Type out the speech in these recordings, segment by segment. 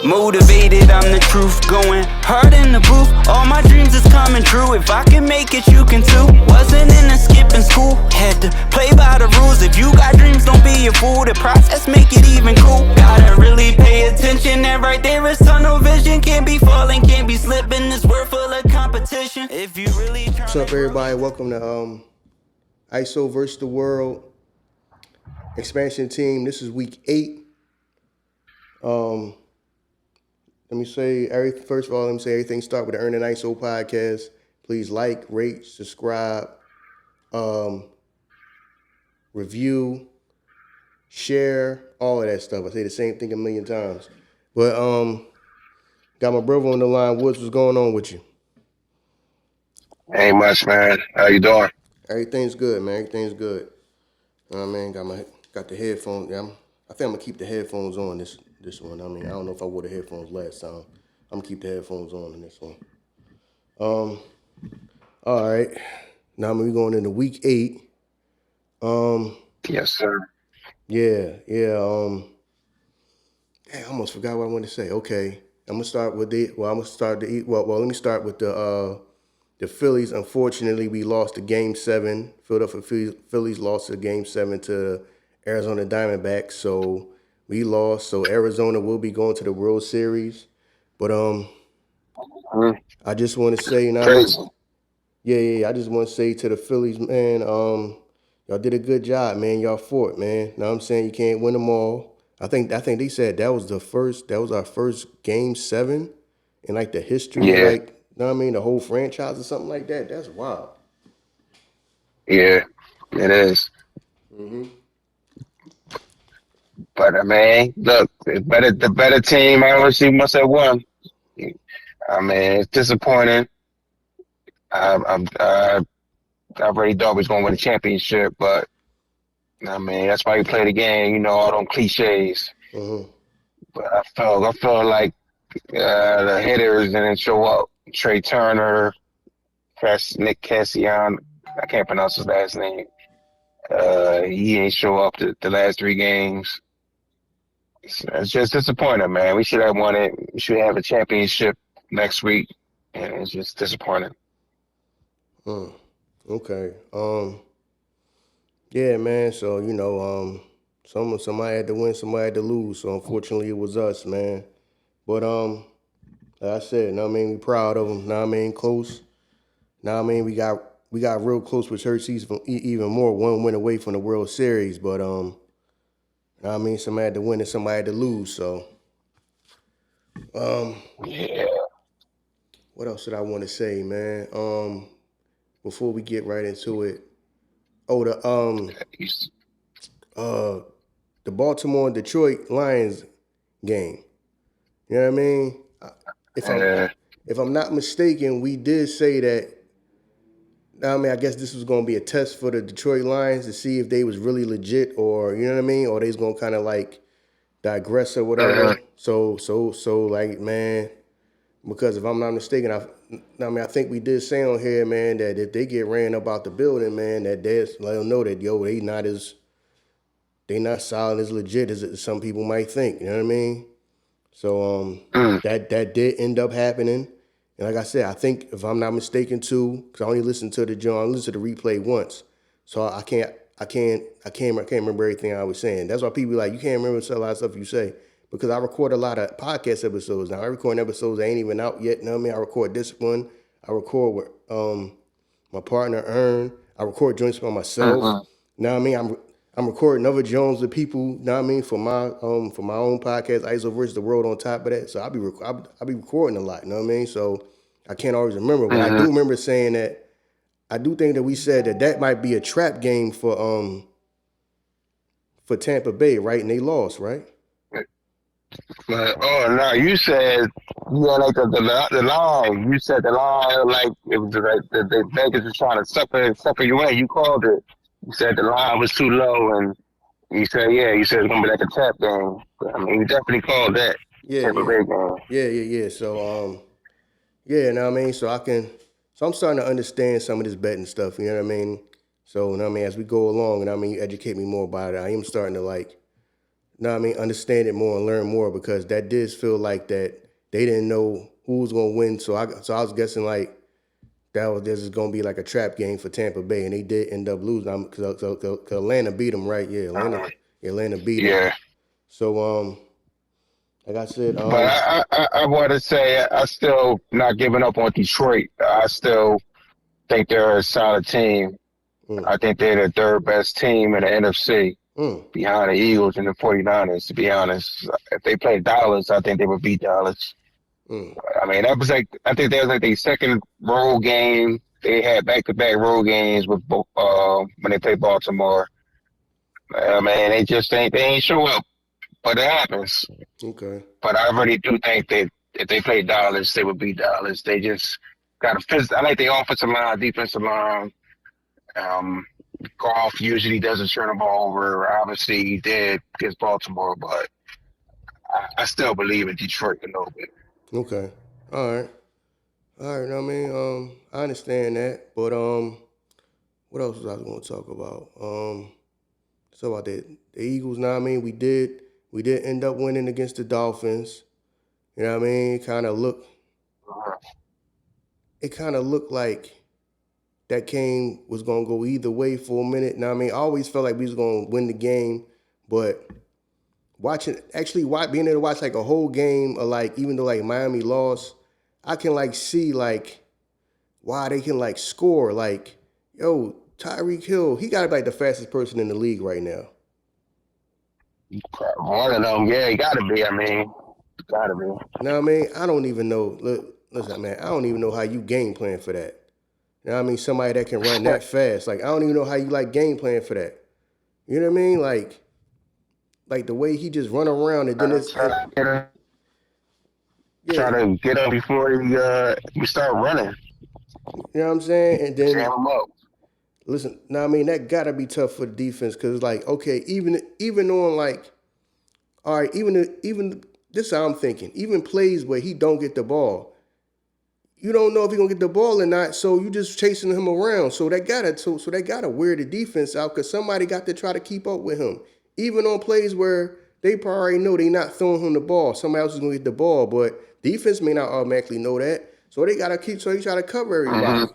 Motivated, I'm the truth. Going hard in the booth. All my dreams is coming true. If I can make it, you can too. Wasn't in a skipping school. Had to play by the rules. If you got dreams, don't be a fool. The process make it even cool. Gotta really pay attention. That right there is tunnel vision. Can't be falling, can't be slipping. This world full of competition. If you really try. What's up, everybody? Welcome to ISO versus the World expansion team. This is week 8. Let me say first of all, let me say everything start with the Earn and ISO podcast. Please like, rate, subscribe, review, share, all of that stuff. I say the same thing a million times. But got my brother on the line. Woods, what's going on with you? Ain't much, man. How you doing? Everything's good, man. Everything's good. Got the headphones. Yeah, I think I'm gonna keep the headphones on this one. I mean, I don't know if I wore the headphones last time. I'm gonna keep the headphones on in this one. All right. Now we're going into week 8. Yes, sir. Yeah. I almost forgot what I wanted to say. Okay, I'm gonna start with let me start with the Phillies. Unfortunately, we lost the Game 7. Philadelphia Phillies lost the Game 7 to Arizona Diamondbacks. So we lost. So Arizona will be going to the World Series. But I just want to say now. Crazy. Yeah. I just want to say to the Phillies, man, y'all did a good job, man. Y'all fought, man. Know what I'm saying? You can't win them all. I think they said that was our first Game 7 in like the history, Yeah. like, know what I mean, the whole franchise or something like that. That's wild. Yeah, it is. Mm-hmm. But man, look, the better team obviously must have won. I mean, it's disappointing. I already thought we was gonna win the championship, but I mean, that's why you play the game. All them cliches. Mm-hmm. But I felt like the hitters didn't show up. Trey Turner, Nick Cassian, I can't pronounce his last name. He ain't show up the last 3 games. It's just disappointing, man. We should have won it. We should have a championship next week, and it's just disappointing. Okay. Yeah, man. So somebody had to win, somebody had to lose. So unfortunately, it was us, man. But like I said, know what I mean, we proud of them. Know what I mean, close. Know what I mean, we got real close with Church even more. 1 win away from the World Series, but know what I mean, somebody had to win and somebody had to lose. So Yeah. what else did I want to say, man? Before we get right into it, the Baltimore and Detroit Lions game. You know what I mean? If I'm not mistaken, we did say that. I mean, I guess this was going to be a test for the Detroit Lions to see if they was really legit, or you know what I mean, or they was going to kind of like digress or whatever. So like, man, because if I'm not mistaken, I think we did say on here, man, that if they get ran up out the building, man, that let them know that they not solid as legit as some people might think. You know what I mean? So that did end up happening. And like I said, I think if I'm not mistaken too, because I only listened to the replay once, so I can't remember everything I was saying. That's why people be like, you can't remember a lot of stuff you say, because I record a lot of podcast episodes now. I record episodes that ain't even out yet. You know what I mean? I record this one. I record with my partner Earn. I record joints by myself. You know what I mean? I'm recording other Jones with people. You know what I mean? For my own podcast, ISO versus the World. On top of that, so I'll be recording a lot. You know what I mean? So I can't always remember, but I do remember saying that. I do think that we said that might be a trap game for Tampa Bay, right? And they lost, right? But no, you said like the line. You said the line like it was like the Vegas was trying to sucker you in. You called it. You said the line was too low, and you said it's gonna be like a tap game. I mean, you definitely called that. Tampa Bay game. Yeah. So yeah, know what I mean? So I'm starting to understand some of this betting stuff, you know what I mean? So, you know what I mean, as we go along, and I mean, you educate me more about it, I am starting to like know what I mean, understand it more and learn more, because that did feel like that they didn't know who was gonna win. So I was guessing like this is gonna be like a trap game for Tampa Bay, and they did end up losing because Atlanta beat them, right? Yeah, Atlanta beat them. Yeah. So like I said, But I want to say I still not giving up on Detroit. I still think they're a solid team. mm, I think they're the third best team in the NFC mm, behind the Eagles and the 49ers, to be honest. If they played Dallas, I think they would beat Dallas. mm, I mean, that was like, I think that was like their second road game. They had back-to-back road games with when they played Baltimore. Man, they ain't show up, but it happens. okay, But I really do think that if they played Dallas, they would beat Dallas. They just got a I like the offensive line, defensive line. Um, Goff usually doesn't turn the ball over. Obviously, he did against Baltimore, but I still believe in Detroit a little bit. okay, all right, all right. I mean, I understand that, but what else was I going to talk about? So about the Eagles. Now I mean, we did end up winning against the Dolphins. You know what I mean? It kind of looked like that game was gonna go either way for a minute. Now I mean, I always felt like we was gonna win the game, but being able to watch like a whole game of like, even though like Miami lost, I can like see like why they can like score. Like, yo, Tyreek Hill, he gotta be like the fastest person in the league right now. One of them, yeah, you gotta be. I mean, gotta be. Now I mean, I don't even know. Listen, man, I don't even know how you game plan for that. You know what I mean? Somebody that can run that fast. Like, I don't even know how you like game plan for that. You know what I mean? Like the way he just run around, and then Try yeah, to get him before we start running. you know what I'm saying? And then Jam him up. listen, now I mean, that gotta be tough for the defense, because like, okay, even on like, all right, even this is how I'm thinking. Even plays where he don't get the ball, you don't know if he's gonna get the ball or not, so you just chasing him around. So that gotta wear the defense out, because somebody got to try to keep up with him. Even on plays where they probably know they not throwing him the ball, somebody else is gonna get the ball, but defense may not automatically know that. So they gotta keep. So they try to cover everybody.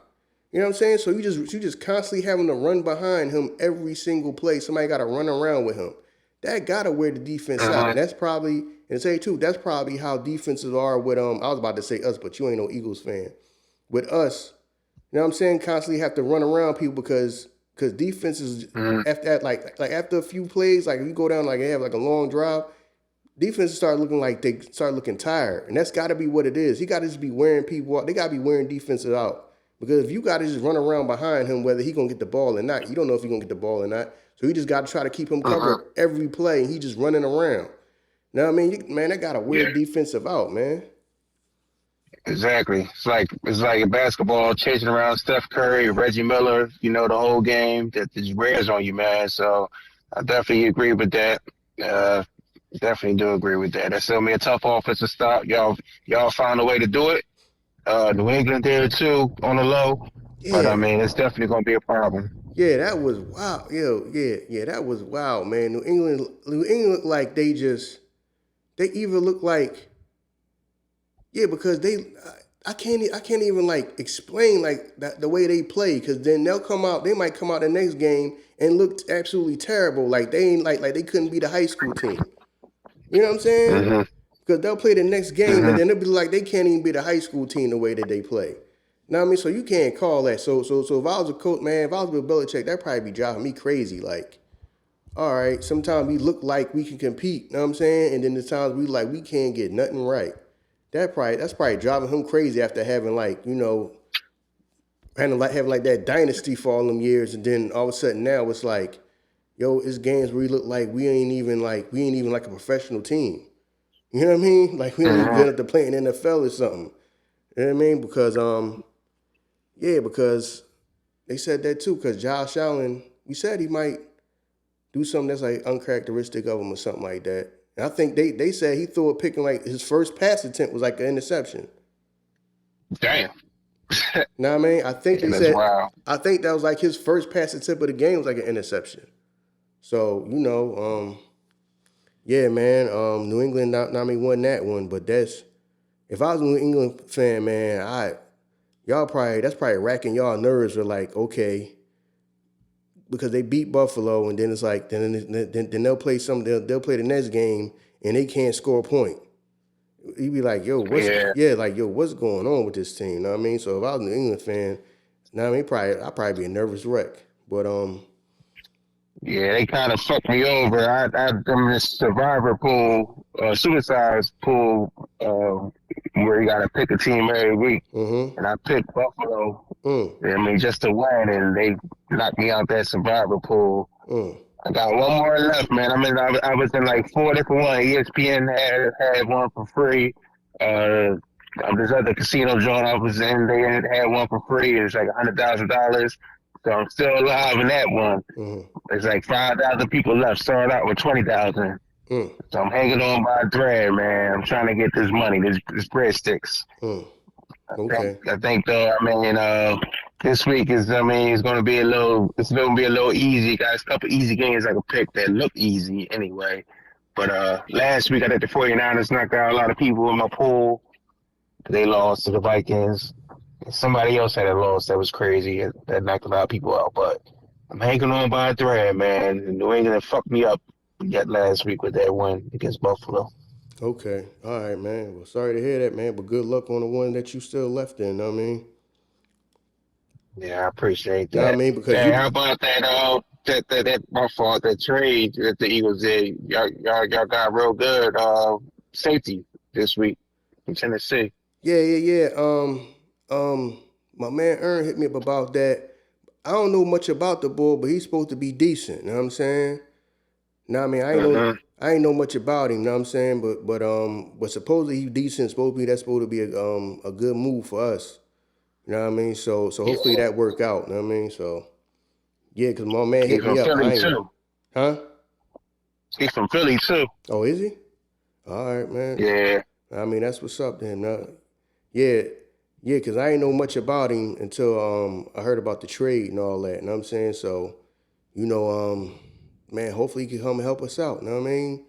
You know what I'm saying? So you just constantly having to run behind him every single play. Somebody got to run around with him. That gotta wear the defense out, and that's probably, and say too, that's probably how defenses are with I was about to say us, but you ain't no Eagles fan. With us, you know what I'm saying? Constantly have to run around people, because defenses after a few plays, like if you go down like they have like a long drive, defenses start looking tired, and that's got to be what it is. He got to just be wearing people out. They got to be wearing defenses out, because if you got to just run around behind him, whether he gonna get the ball or not, you don't know if he gonna get the ball or not. So you just got to try to keep him covered every play, and he just running around. You know what I mean? Man, that got a weird defensive out, man. Exactly. It's like in basketball, chasing around Steph Curry, Reggie Miller, the whole game. That just wears on you, man. So I definitely agree with that. Uh, Definitely do agree with that. That's still me a tough offense to stop. Y'all found a way to do it. New England did too on the low. But I Yeah, mean, it's definitely gonna be a problem. yeah, that was wild. Yeah, that was wild, man. New England looked like they either look like, yeah, because I can't even like explain like that, the way they play, because then they might come out the next game and look absolutely terrible, like they ain't like they couldn't beat a high school team. You know what I'm saying? hmm Because they'll play the next game, and hmm then it'll be like they can't even beat a high school team the way that they play. Know what I mean? So you can't call that. So if I was a coach, man, if I was with Belichick, that'd probably be driving me crazy. Like, all right, sometimes we look like we can compete, know what I'm saying? And then the times we can't get nothing right. That's probably driving him crazy, after having having like that dynasty for all them years, and then all of a sudden now it's like, yo, it's games where we look like we ain't even like a professional team. You know what I mean? Like we don't even hmm get up to play in the NFL or something. You know what I mean? Because they said that too. Because Josh Allen, we said he might do something that's like uncharacteristic of him or something like that. And I think they said he threw a pick, and like his first pass attempt was like an interception. Damn. Know what I mean? And that's wild. I think that was like his first pass attempt of the game was like an interception. So Yeah, man. New England not me won that one, but if I was a New England fan, man, that's probably racking y'all nerves. Are like, okay, because they beat Buffalo, and then it's like then they'll play they'll play the next game and they can't score a point. You'd be like, Yeah. what's going on with this team? You know what I mean? So if I was a New England fan, now I mean, I'd probably be a nervous wreck. But Yeah, they kind of fucked me over. I'm in this survivor pool, suicide pool, where you got to pick a team every week. mm-hmm, And I picked Buffalo, mm, I mean, just to win, and they knocked me out that survivor pool. mm, I got one more left, man. I was in like four different ones. ESPN had one for free. Uh, this other casino joint I was in, they had one for free. It's like $100,000. So I'm still alive in that one. mm, There's like 5,000 people left. Started out with 20,000. mm, So I'm hanging on by a thread, man. I'm trying to get this money, this breadsticks. mm. Okay. I think though, I mean, this week it's going to be it's going to be a little easy. Guys, a couple easy games I can pick that look easy anyway. But last week I did the 49ers knocked out a lot of people in my pool. They lost to the Vikings. Somebody else had a loss that was crazy that knocked a lot of people out. But I'm hanging on by a thread, man. New England fucked me up yet last week with that win against Buffalo. Okay. All right, man. Well, sorry to hear that, man. But good luck on the one that you still left in. Know what I mean? Yeah, I appreciate Know what I that. mean? Because Hey, how about that? That my fault. That trade that the Eagles did. Y'all got real good safety this week in Tennessee. yeah. My man Ern hit me up about that. I don't know much about the bull, but he's supposed to be decent. You know what I'm saying? Now I mean Uh-huh. I ain't know much about him. You know what I'm saying? But supposedly he's decent. That's supposed to be a good move for us. You know what I mean? So hopefully Yeah, that work out. You know what I mean? So yeah, cause my man he's hit from me up. Philly too. Huh? He's from Philly too. Oh, is he? All right, man. Yeah. I mean that's what's up then. Yeah, yeah, cause I ain't know much about him until I heard about the trade and all that. You know what I'm saying? So you know man, hopefully he can come and help us out. You know what I mean?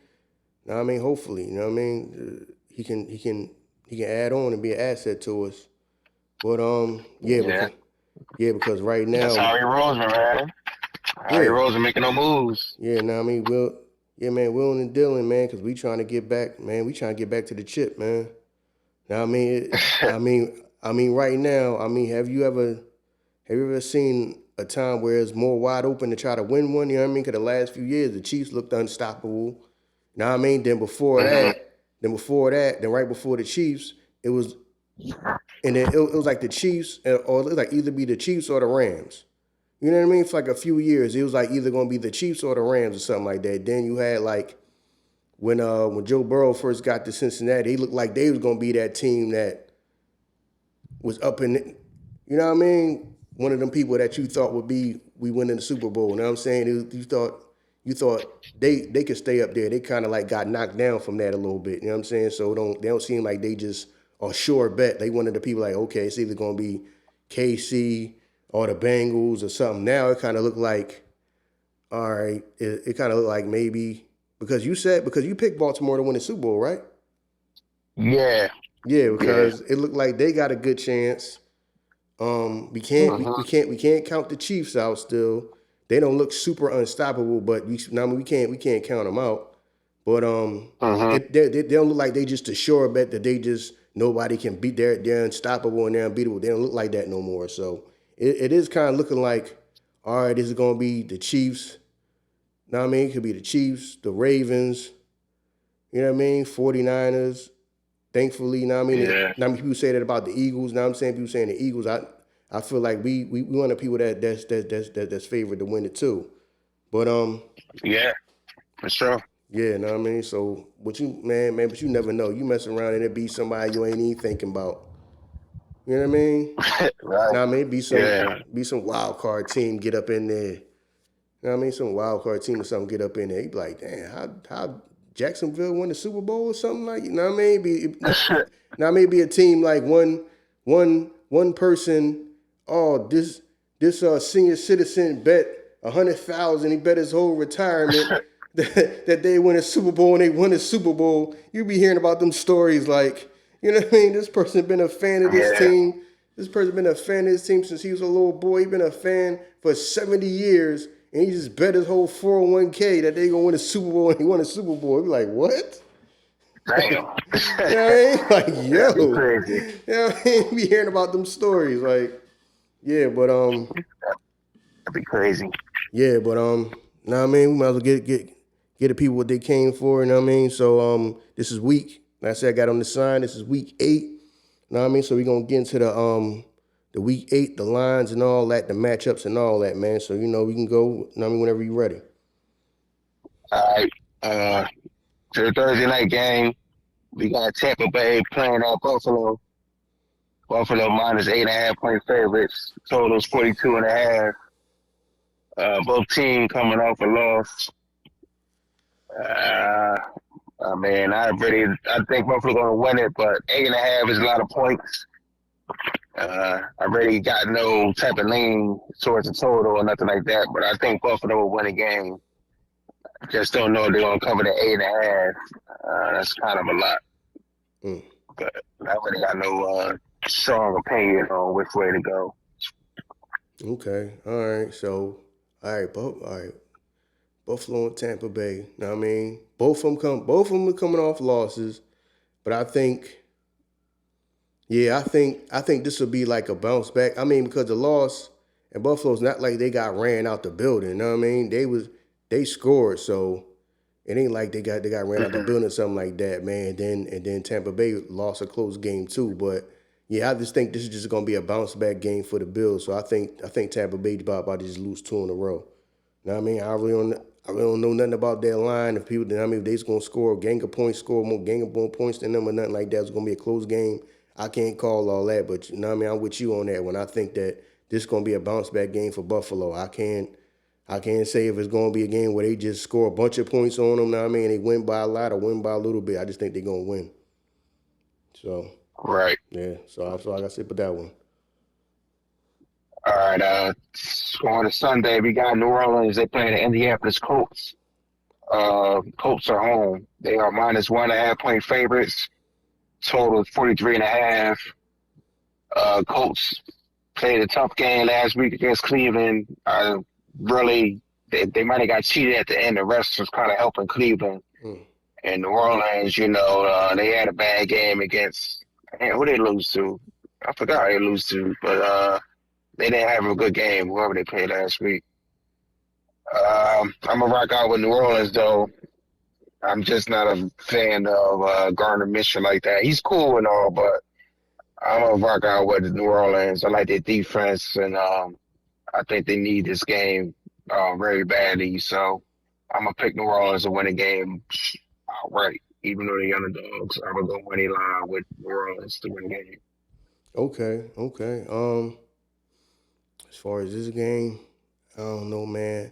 Know what I mean? Hopefully, you know what I mean? He can add on and be an asset to us. But Yeah. because right That's now, Harry Roseman, man. Harry yeah, Roseman making no moves. yeah. Now I mean, man, Will and Dylan, man, because we trying to get back, man. We trying to get back to the chip, man. Now I mean, right now, I mean, have you ever seen a time where it's more wide open to try to win one? You know what I mean? Because the last few years, the Chiefs looked unstoppable. Now I mean, Mhm. then right before the Chiefs, it was, and then it was like the Chiefs, or it was like either be the Chiefs or the Rams. You know what I mean? For like a few years, it was like either gonna be the Chiefs or the Rams or something like that. Then you had like when Joe Burrow first got to Cincinnati, he looked like they was gonna be that team that was up in it. You know what I mean? One of them people that you thought would be we winning the Super Bowl. You know what I'm saying? You thought they could stay up there. They kind of like got knocked down from that a little bit. You know what I'm saying? So they don't seem like they just are sure bet. They one of the people like, okay, it's either gonna be KC or the Bengals or something. Now it kind of looked like, all right, it kind of looked like maybe because you picked Baltimore to win the Super Bowl, right? Yeah. Yeah, Yeah. because it looked like they got a good chance. Uh-huh. We can't count the Chiefs out still. They don't look super unstoppable, but I mean, we can't count them out. But Uh-huh. they don't look like they just a sure bet that they just nobody can beat. They're unstoppable and they're unbeatable. They don't look like that no more. So it is kind of looking like, all right, this is gonna be the Chiefs. Know what I mean? It could be the Chiefs, the Ravens. You know what I mean? 49ers. Thankfully, now I mean, Yeah. now people say that about the Eagles. Now I'm saying people saying the Eagles. I feel like we one of the people that's favored to win it too. But Yeah. For sure. yeah, know what I mean. So what you but you never know. You mess around and it be somebody you ain't even thinking about. You know what I mean? Right. Now I mean Yeah. be some wild card team get up in there. You know what I mean? Some wild card team or something get up in there. You be like, damn, how Jacksonville won the Super Bowl or something like you know what I mean? Now maybe a team like one person, oh, this senior citizen bet 100,000, he bet his whole retirement that they win a Super Bowl and they won a Super Bowl, you be hearing about them stories like, you know what I mean? This person been a fan of this Yeah, team. This person been a fan of this team since he was a little boy. He been a fan for 70 years, and he just bet his whole 401k that they gonna win a Super Bowl, and he won a Super Bowl. You be like, what? damn. You know what I mean? Like, That'd be yo, crazy. you know what I mean? Be hearing about them stories, like, yeah, but That'd be crazy. yeah, but know what I mean? We might as well get the people what they came for, you know what I mean? So this is week. Like I said, I got on the sign, this is week 8. You know what I mean? So we're gonna get into the week 8, the lines and all that, the matchups and all that, man. So we can go, you know what I mean, whenever you're ready. All right. To the Thursday night game, we got Tampa Bay playing at Buffalo. Buffalo minus 8.5 point favorites. Totals 42.5. Both teams coming off a loss. Uh, I think Buffalo gonna win it, but 8.5 is a lot of points. I really got no type of lean towards the total or nothing like that, but I think Buffalo will win a game. Just don't know if they're gonna cover the 8.5. That's kind of a lot, Mm. but I really got no strong opinion on which way to go. Okay. All right. So all right. Buffalo and Tampa Bay. You know what I mean? Both of them are coming off losses, but I think I think this will be like a bounce back. I mean, because the loss and Buffalo's not like they got ran out the building. You know what I mean? They scored, so it ain't like they got ran out the building or something like that, man. And then Tampa Bay lost a close game too. But yeah, I just think this is just gonna be a bounce back game for the Bills. So I think Tampa Bay about to just lose 2 in a row. You know what I mean? I really don't know nothing about that line. If people, I mean, if they just gonna score a gang of points, score more points than them or nothing like that, it's gonna be a close game. I can't call all that, but you know what I mean? I'm with you on that one. I think that this is gonna be a bounce back game for Buffalo. I can't say if it's gonna be a game where they just score a bunch of points on them, know what I mean? They win by a lot or win by a little bit. I just think they're gonna win. So Right. yeah, so I got to sit with that one. All right. On a Sunday, we got New Orleans. They playing the Indianapolis Colts. Colts are home. They are minus 1.5 point favorites. Total 43.5. Colts played a tough game last week against Cleveland. Really, they might have got cheated at the end. The rest was kind of helping Cleveland. Mm. And New Orleans, they had a bad game against, man, who they lose to? I forgot who they lose to, but they didn't have a good game, whoever they played last week. I'm going to rock out with New Orleans, though. I'm just not a fan of Gardner Minshew like that. He's cool and all, but I'm going to rock out with New Orleans. I like their defense, and I think they need this game very badly. So I'm going to pick New Orleans to win a game outright. Even though they're underdogs, I'm going to go money line with New Orleans to win the game. Okay. As far as this game, I don't know, man.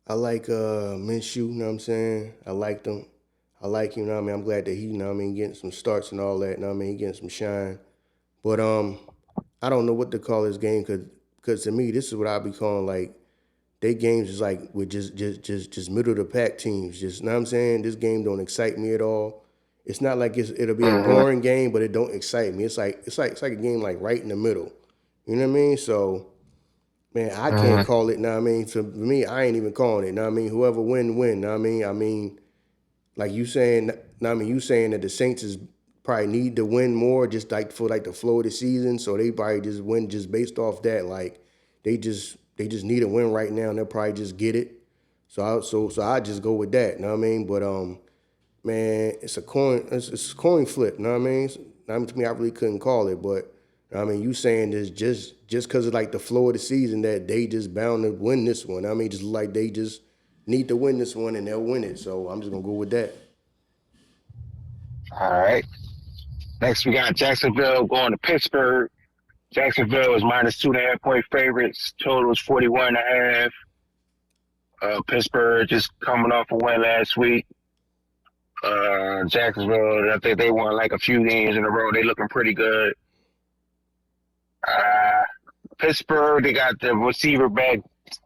I like Minshew, you know what I'm saying? I like him. I like him, you know what I mean? I'm glad that he, you know what I mean, getting some starts and all that, you know what I mean? He getting some shine. But I don't know what to call this game because to me, this is what I be calling like they games is like with just middle of the pack teams. Just, you know what I'm saying? This game don't excite me at all. It's not like it'll be a Mm-hmm. boring game, but it don't excite me. It's like a game like right in the middle. You know what I mean? So man, I can't Mm-hmm. call it, know what I mean? For me, I ain't even calling it, know what I mean? Whoever win, know what I mean? I mean, like you saying, know what I mean? You saying that the Saints is probably need to win more just like for like the flow of the season, so they probably just win just based off that. Like they just need a win right now and they'll probably just get it. So I just go with that, know what I mean? But man, it's a coin flip, know what I mean? I mean, to me, I really couldn't call it, but I mean, you saying this just because of like the flow of the season that they just bound to win this one. I mean, just like they just need to win this one and they'll win it. So I'm just gonna go with that. All right. Next, we got Jacksonville going to Pittsburgh. Jacksonville is minus 2.5 point favorites. Total is 41.5. Pittsburgh just coming off a win last week. Jacksonville, I think they won like a few games in a row. They looking pretty good. Uh, Pittsburgh, they got the receiver back,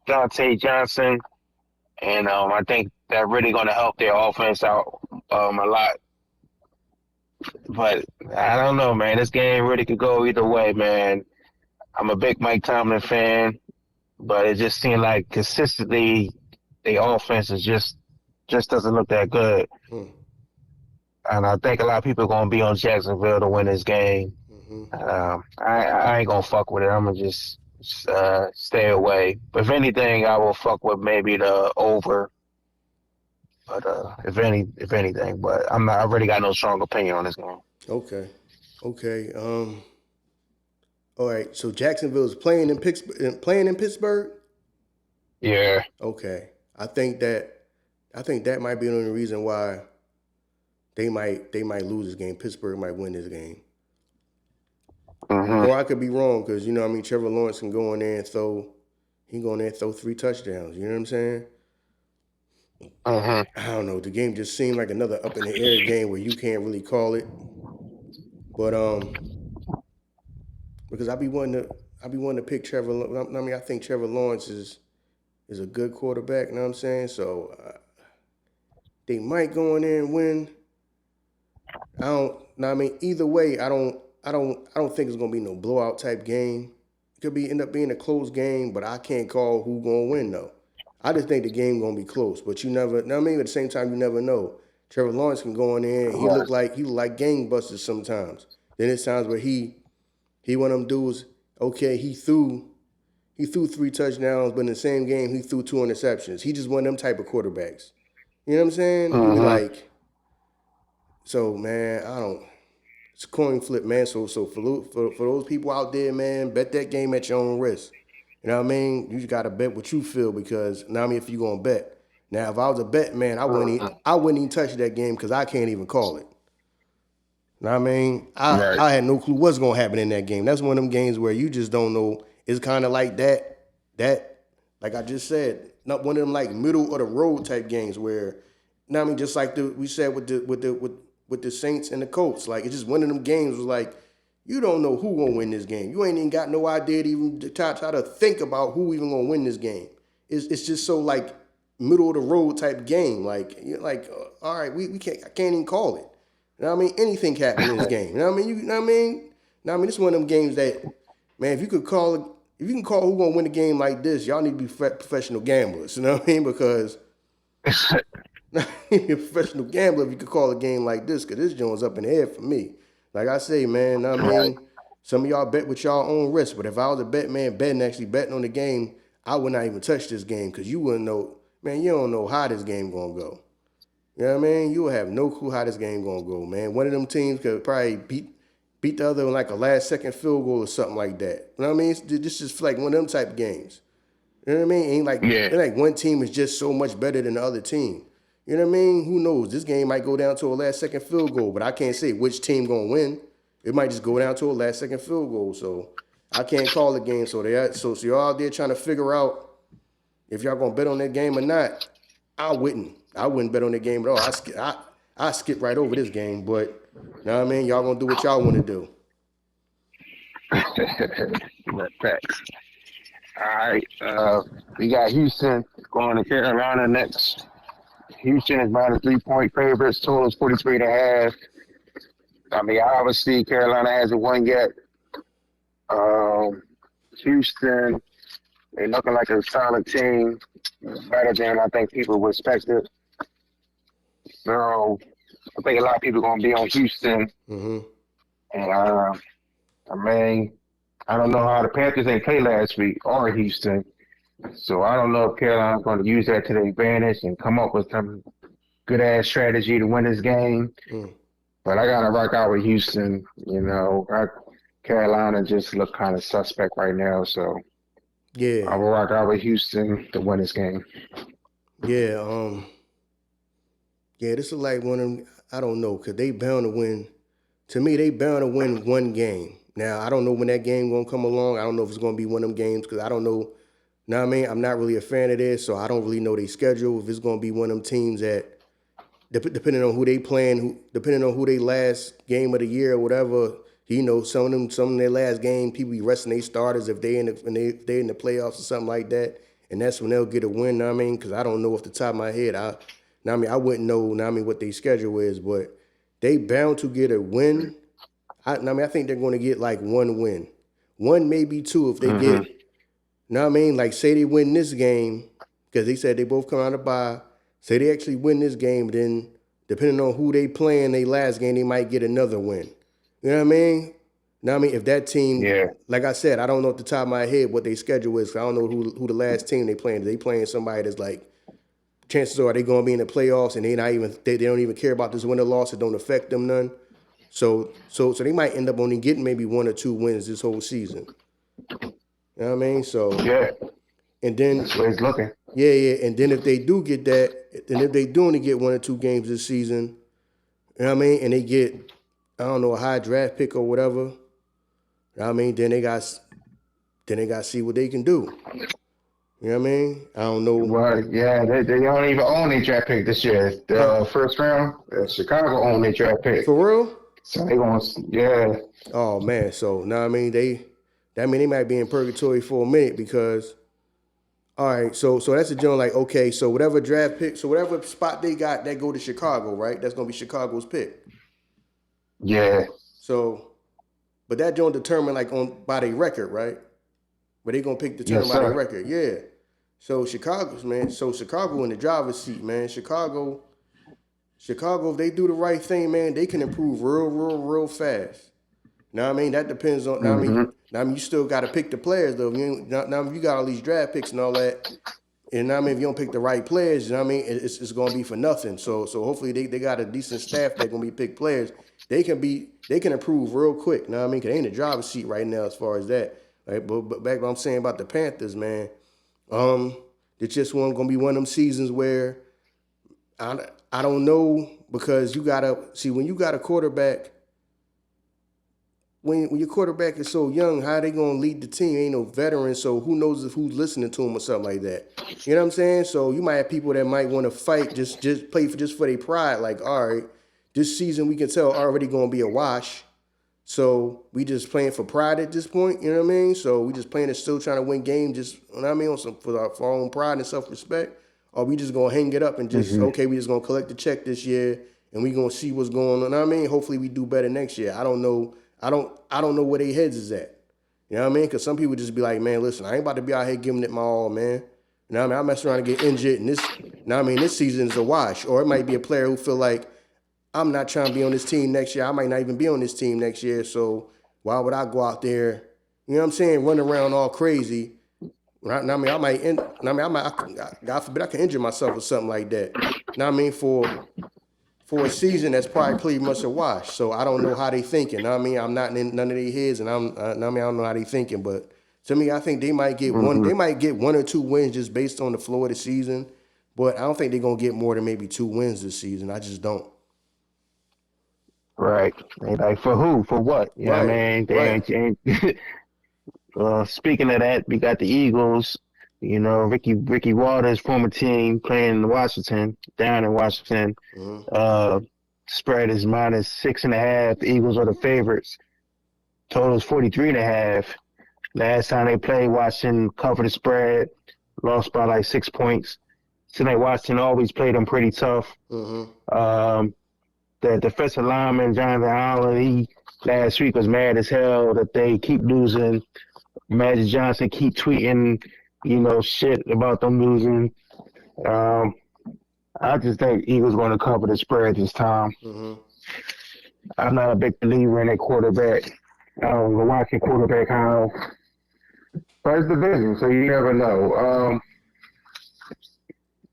Dante Johnson. And I think that really going to help their offense out a lot. But I don't know, man. This game really could go either way, man. I'm a big Mike Tomlin fan, but it just seemed like consistently the offense is just doesn't look that good. Hmm. And I think a lot of people are gonna be on Jacksonville to win this game. Mm-hmm. I ain't gonna fuck with it. I'm gonna just stay away. But if anything, I will fuck with maybe the over. But if anything, but I'm not. I really got no strong opinion on this game. Okay. Okay. All right. So Jacksonville is playing in Pittsburgh. Playing in Pittsburgh. Yeah. Okay. I think that might be the only reason why they might lose this game. Pittsburgh might win this game. Hmm. Or I could be wrong because Trevor Lawrence can go in there and throw 3 touchdowns. You know what I'm saying? Hmm. I don't know. The game just seemed like another up in the air game where you can't really call it. But because I be wanting to pick Trevor. I think Trevor Lawrence is a good quarterback. You know what I'm saying? So they might go in there and win. I don't. No, I mean either way, I don't think it's gonna be no blowout type game. It could end up being a close game, but I can't call who gonna win though. I just think the game gonna be close, but you never. I mean, at the same time, you never know. Trevor Lawrence can go in there and Right. he look like gangbusters sometimes. Then it's times where he one of them dudes. Okay, he threw 3 touchdowns, but in the same game he threw 2 interceptions. He just one of them type of quarterbacks. You know what I'm saying? You be Hmm. like, so man, I don't. It's a coin flip, man. So for those people out there, man, bet that game at your own risk. You know what I mean? You just gotta bet what you feel because now I mean if you gonna bet. Now if I was a bet man, I wouldn't even touch that game because I can't even call it. You know what I mean? I Right. I had no clue what's gonna happen in that game. That's one of them games where you just don't know. It's kind of like that like I just said, not one of them like middle of the road type games where, you know what I mean, just like we said with the Saints and the Colts. Like it's just one of them games was like you don't know who gonna win this game. You ain't even got no idea to even try to think about who even gonna win this game. It's just so like middle of the road type game. Like you're like, all right, we can't I can't even call it. You know what I mean? Anything can happen in this game. You know what I mean? You know what I mean? Now I mean, this is one of them games that, man, if you can call who gonna win a game like this, y'all need to be professional gamblers. You know what I mean? Because you're a professional gambler if you could call a game like this, because this joint's up in the air for me. Like I say, man, know what I Right. mean, some of y'all bet with y'all own risk, but if I was a bet man actually betting on the game, I would not even touch this game because you wouldn't know, man, you don't know how this game gonna go. You know what I mean? You will have no clue how this game gonna go, man. One of them teams could probably beat the other in like a last second field goal or something like that. You know what I mean? This is like one of them type of games. You know what I mean? Yeah. Ain't like one team is just so much better than the other team. You know what I mean? Who knows? This game might go down to a last second field goal, but I can't say which team gonna win. It might just go down to a last second field goal. So I can't call the game. So y'all out there trying to figure out if y'all gonna bet on that game or not. I wouldn't. I wouldn't bet on that game at all. I skip right over this game, but you know what I mean? Y'all gonna do what y'all wanna do. Facts. All right. We got Houston going to Carolina next. Houston is minus 3-point favorites. Total is 43 and a half. I mean, obviously, Carolina hasn't won yet. Um, Houston, they're looking like a solid team. Better than I think people would expect it. So I think a lot of people are going to be on Houston. Mm-hmm. And I mean, I don't know how the Panthers ain't played last week or Houston. So I don't know if Carolina's going to use that to their advantage and come up with some good ass strategy to win this game. Mm. But I gotta rock out with Houston. Carolina just look kind of suspect right now, so I Yeah. will rock out with Houston to win this game. Yeah. Yeah, this is like one of them, I don't know, cause they bound to win. To me, they bound to win one game. Now I don't know when that game gonna come along. I don't know if it's gonna be one of them games because I don't know. Know what I mean? I'm not really a fan of this, so I don't really know their schedule. If it's gonna be one of them teams that depending on who they playing, depending on who they last game of the year or whatever, some of their last game, people be resting their starters if they in the playoffs or something like that. and that's when they'll get a win. Know what I mean, because I don't know off the top of my head. I wouldn't know. Know what I mean, what their schedule is, but they bound to get a win. I think they're going to get like one win, one maybe two if they get. Know what I mean, like say they win this game because they said they both come out of bye. Say they actually win this game, then depending on who they play in their last game, they might get another win. You know what I mean? Now, I mean, if that team, like I said, I don't know at the top of my head what their schedule is. I don't know who the last team they playing. They playing somebody that's like, chances are they going to be in the playoffs and they don't even care about this win or loss. It don't affect them none. So they might end up only getting maybe 1 or 2 wins this whole season. You know what I mean? So and then that's where it's looking. Yeah. And then if they do get that, and if they do only get 1 or 2 games this season, you know what I mean, and they get, I don't know, a high draft pick or whatever. You know what I mean? Then they got to see what they can do. You know what I mean? I don't know. Well, yeah, they don't even own their draft pick this year. The first round, Chicago owned their draft pick. For real? So they going to, Oh man, so now I mean they might be in purgatory for a minute because, all right, so that's a joint like, okay, so whatever draft pick, so whatever spot they got, that go to Chicago, right? That's gonna be Chicago's pick. Yeah. So, but that don't determine like by their record, right? But they gonna determine by their record, yeah. So Chicago in the driver's seat, man. Chicago, if they do the right thing, man, they can improve real fast. Now I mean that depends on. Now I mean you still got to pick the players though. Now you got all these draft picks and all that, and I mean if you don't pick the right players, you know what I mean it's going to be for nothing. So hopefully they got a decent staff that going to be pick players. They can improve real quick. Now I mean 'cause they in the driver's seat right now as far as that. Right, but back what I'm saying about the Panthers, man, it's just going to be one of them seasons where I don't know because you gotta see when you got a quarterback. When your quarterback is so young, how they gonna lead the team? Ain't no veteran, so who knows who's listening to him or something like that. You know what I'm saying? So you might have people that might want to fight, just play for their pride. Like, all right, this season we can tell already gonna be a wash. So we just playing for pride at this point. You know what I mean? So we just playing and still trying to win games, just you know what I mean, for our own pride and self-respect. Or we just gonna hang it up and just okay, we just gonna collect the check this year and we gonna see what's going on. You know what I mean? Hopefully we do better next year. I don't know. I don't know where their heads is at. You know what I mean? Because some people just be like, man, listen, I ain't about to be out here giving it my all, man. You know what I mean? I mess around and get injured, and this season is a wash. Or it might be a player who feel like I'm not trying to be on this team next year. I might not even be on this team next year. So why would I go out there? You know what I'm saying? Run around all crazy. God forbid I can injure myself or something like that. You know what I mean? For a season that's probably pretty much a wash. So I don't know how they thinking. You know what I mean? I'm not in none of their heads, and I don't know how they thinking. But to me, I think they might get one. They might get 1 or 2 wins just based on the flow of the season. But I don't think they're gonna get more than maybe 2 wins this season. I just don't. Right. Like for who? For what? You know what I mean? They ain't speaking of that, we got the Eagles. You know, Ricky Waters' former team playing in Washington, down in Washington. Spread is -6.5. Eagles are the favorites. Total is 43.5. Last time they played, Washington covered the spread, lost by like 6 points. Tonight, Washington always played them pretty tough. The defensive lineman, Jonathan Allen, he last week was mad as hell that they keep losing. Magic Johnson keep tweeting, shit about them losing. I just think Eagles going to cover the spread this time. I'm not a big believer in a quarterback. The Washington quarterback how. But it's division, so you never know.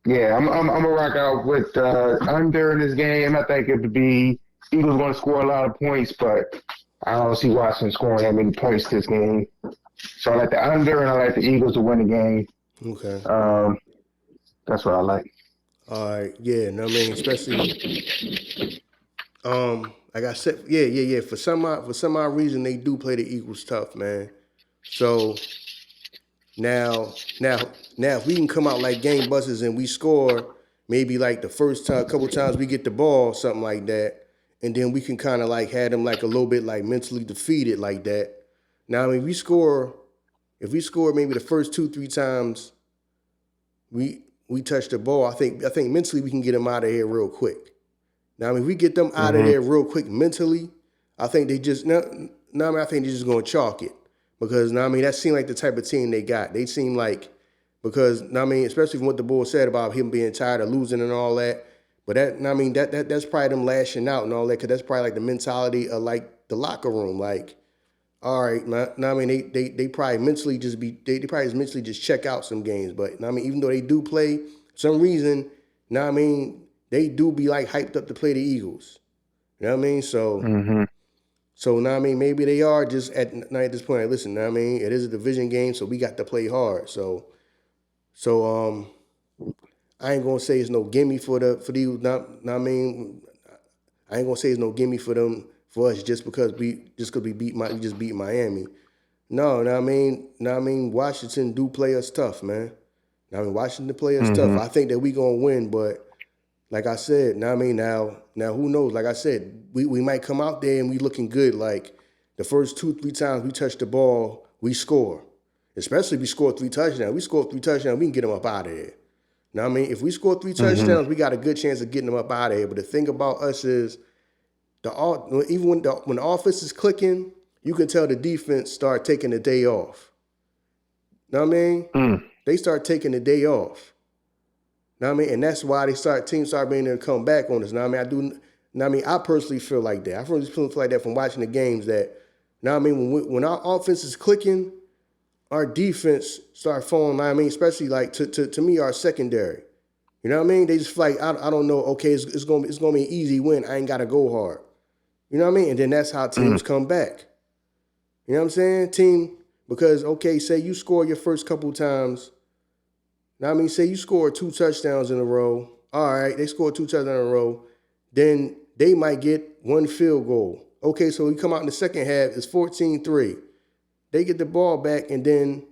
I'm gonna rock out with under in this game. I think it would be Eagles going to score a lot of points, but I don't see Washington scoring that many points this game. So I like the under, and I like the Eagles to win the game. Okay. That's what I like. All right. Yeah. No, I mean, especially, like I said, yeah. For some odd reason, they do play the Eagles tough, man. So now, if we can come out like gangbusters and we score maybe like the first couple times we get the ball, something like that, and then we can kind of like have them like a little bit like mentally defeated like that. Now, I mean, if we score maybe the first 2-3 times, we touch the ball, I think mentally we can get them out of here real quick. Now, I mean, if we get them out of there real quick mentally, I think they just I think they're just gonna chalk it because I mean that seemed like the type of team they got. They seem like because I mean, especially from what the Bulls said about him being tired of losing and all that. But that's probably them lashing out and all that because that's probably like the mentality of like the locker room. Like, all right, I mean they probably mentally just they probably just mentally just check out some games. But I mean, even though they do play, for some reason, I mean they do be like hyped up to play the Eagles. You know what I mean? So now I mean maybe they are just at this point. Like, listen, I mean it is a division game, so we got to play hard. So I ain't gonna say it's no gimme for these. I mean, I ain't gonna say it's no gimme for them for us just because we just beat Miami. No, I mean Washington do play us tough, man. I mean Washington play us tough. I think that we gonna win, but like I said, now who knows? Like I said, we might come out there and we looking good. Like the first 2-3 times we touch the ball, we score. Especially if we score 3 touchdowns. We score 3 touchdowns, we can get them up out of there. Now, I mean, if we score 3 touchdowns, we got a good chance of getting them up out of here. But the thing about us is, even when the offense is clicking, you can tell the defense start taking the day off. Know what I mean? They start taking the day off. Know what I mean? And that's why teams start being able to come back on us. Now, I mean, I personally feel like that. I personally feel like that from watching the games that, now I mean, when our offense is clicking, our defense start falling. I mean, especially like to me, our secondary. You know what I mean? They just feel like I don't know. Okay, it's gonna be an easy win. I ain't gotta go hard. You know what I mean? And then that's how teams come back. You know what I'm saying? Because okay, say you score your first couple times. Now I mean, say you score 2 touchdowns in a row. All right, they score 2 touchdowns in a row. Then they might get 1 field goal. Okay, so we come out in the second half. It's 14-3. They get the ball back and then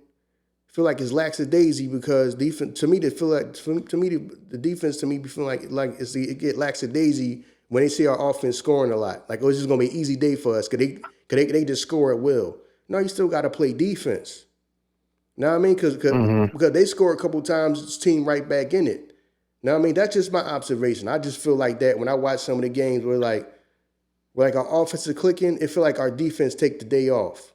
feel like it's lackadaisy because defense. To me, the defense to me be feeling like it get lackadaisy when they see our offense scoring a lot. Like, oh, it's just gonna be an easy day for us because they just score at will. No, you still got to play defense. Know what I mean? Because they score a couple times, it's team right back in it. Now I mean that's just my observation. I just feel like that when I watch some of the games where our offense is clicking, it feel like our defense take the day off.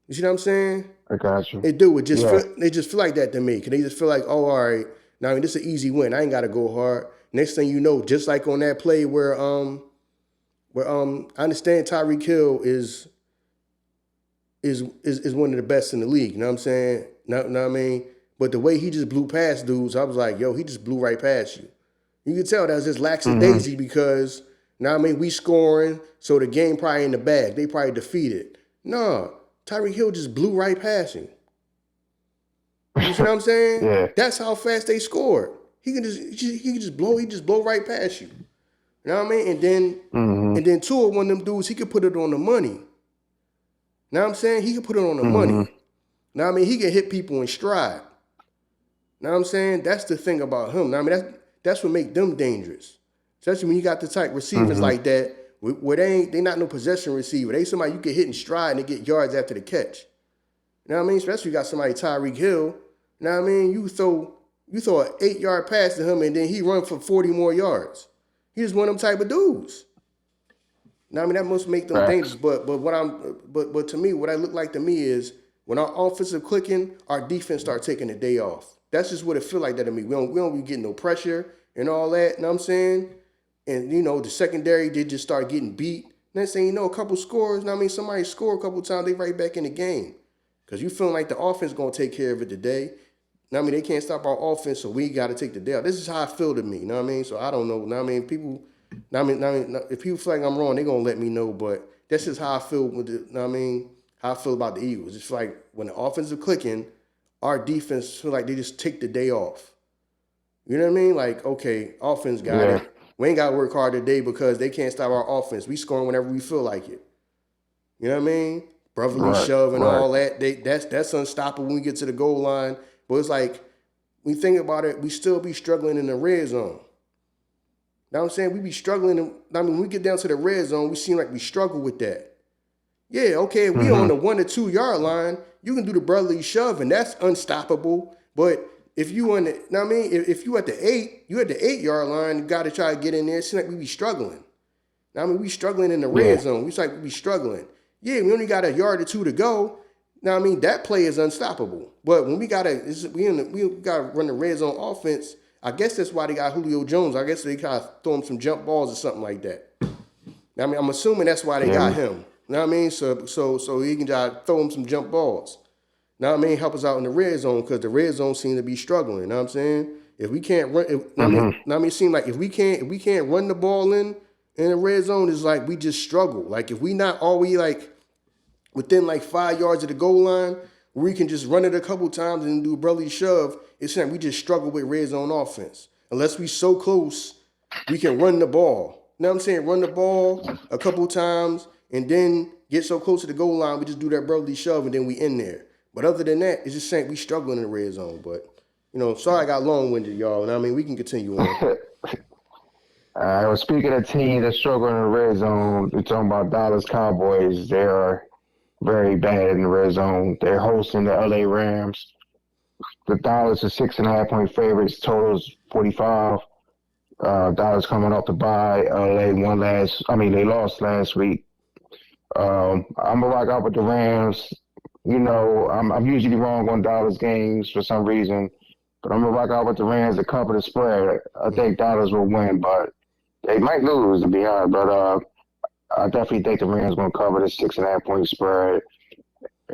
You see what I'm saying? I got you. They do. They just feel like that to me. Because they just feel like, oh, all right. Now, I mean, this is an easy win. I ain't got to go hard. Next thing you know, just like on that play where I understand Tyreek Hill is one of the best in the league. You know what I'm saying? Know what I mean? But the way he just blew past dudes, I was like, yo, he just blew right past you. You can tell that was just lackadaisy because, now I mean, we scoring, so the game probably in the bag. They probably defeated. No. Tyreek Hill just blew right past him. You see what I'm saying? Yeah. That's how fast they scored. He can just blow right past you. You know what I mean? And then 2 of one of them dudes, he could put it on the money. You know what I'm saying? He could put it on the money. Now I mean, he can hit people in stride. You know what I'm saying? That's the thing about him. Now, I mean, that's what make them dangerous. Especially when you got the type receivers like that. Where they not no possession receiver. They somebody you can hit in stride and they get yards after the catch. You know what I mean? Especially you got somebody Tyreek Hill. You know what I mean? You throw an 8-yard pass to him and then he run for 40 more yards. He's one of them type of dudes. Now I mean that must make them dangerous. But to me, what I look like to me is when our offensive clicking, our defense start taking the day off. That's just what it feel like that to me. We don't be getting no pressure and all that. You know what I'm saying? And, you know, the secondary, they just start getting beat. Next thing you know, a couple scores. I mean, somebody score a couple times, they right back in the game. Because you feeling like the offense going to take care of it today. I mean, they can't stop our offense, so we got to take the day out. This is how I feel to me. You know what I mean? So I don't know. I mean, if people feel like I'm wrong, they're going to let me know. But that's just how I feel how I feel about the Eagles. It's like when the offense is clicking, our defense feel like they just take the day off. You know what I mean? Like, okay, offense got it. We ain't got to work hard today because they can't stop our offense. We scoring whenever we feel like it. You know what I mean? Brotherly shove and all that. That's unstoppable when we get to the goal line. But it's like, when you think about it, we still be struggling in the red zone. Know what I'm saying? We be struggling. When we get down to the red zone, we seem like we struggle with that. Yeah, okay, if we on the 1 to 2 yard line, you can do the brotherly shove, and that's unstoppable. But if you on the, know what I mean, if you at the 8 yard line, you got to try to get in there. It seems like we be struggling. Now, I mean, we struggling in the Yeah. red zone. We like we struggling. Yeah, we only got a yard or two to go. Now, I mean, that play is unstoppable. But when we gotta run the red zone offense. I guess that's why they got Julio Jones. I guess they kind of throw him some jump balls or something like that. I mean, I'm assuming that's why they got him. You know what I mean? So he can just throw him some jump balls. Now I mean, help us out in the red zone because the red zone seems to be struggling. You know what I'm saying? If we can't run, it seems like if we can't run the ball in the red zone, it's like we just struggle. Like if we not always like within like 5 yards of the goal line, where we can just run it a couple times and do a brotherly shove, it's like we just struggle with red zone offense. Unless we so close, we can run the ball. You know what I'm saying? Run the ball a couple times and then get so close to the goal line, we just do that brotherly shove and then we in there. But other than that, it's just saying we struggling in the red zone. But, sorry I got long-winded, y'all. And I mean, we can continue on. Well, speaking of teams that struggle in the red zone, we're talking about Dallas Cowboys. They are very bad in the red zone. They're hosting the LA Rams. The Dallas are 6.5-point favorites. Totals 45. Dallas coming off the bye. They lost last week. I'm gonna rock out with the Rams. I'm usually wrong on Dallas games for some reason, but I'm gonna rock out with the Rams to cover the spread. I think Dallas will win, but they might lose to be honest. But I definitely think the Rams gonna cover the 6.5-point spread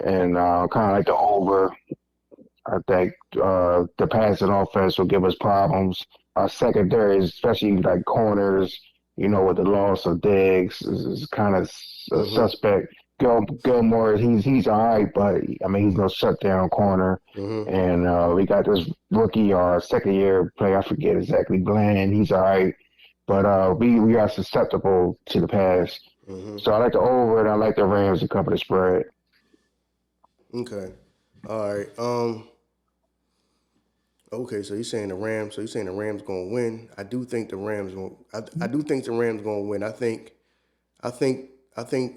and kind of like the over. I think the passing offense will give us problems. Our secondary, especially like corners, with the loss of Diggs, is kind of suspect. Gilmore, he's all right, but I mean he's no shutdown corner. And we got this rookie, second year player, I forget exactly, Bland. He's all right, but we are susceptible to the pass. So I like the over, and I like the Rams to cover the spread. Okay, all right. Okay, so you're saying the Rams. So you're saying the Rams gonna win. I do think the Rams gonna. I do think the Rams gonna win. I think. Cup They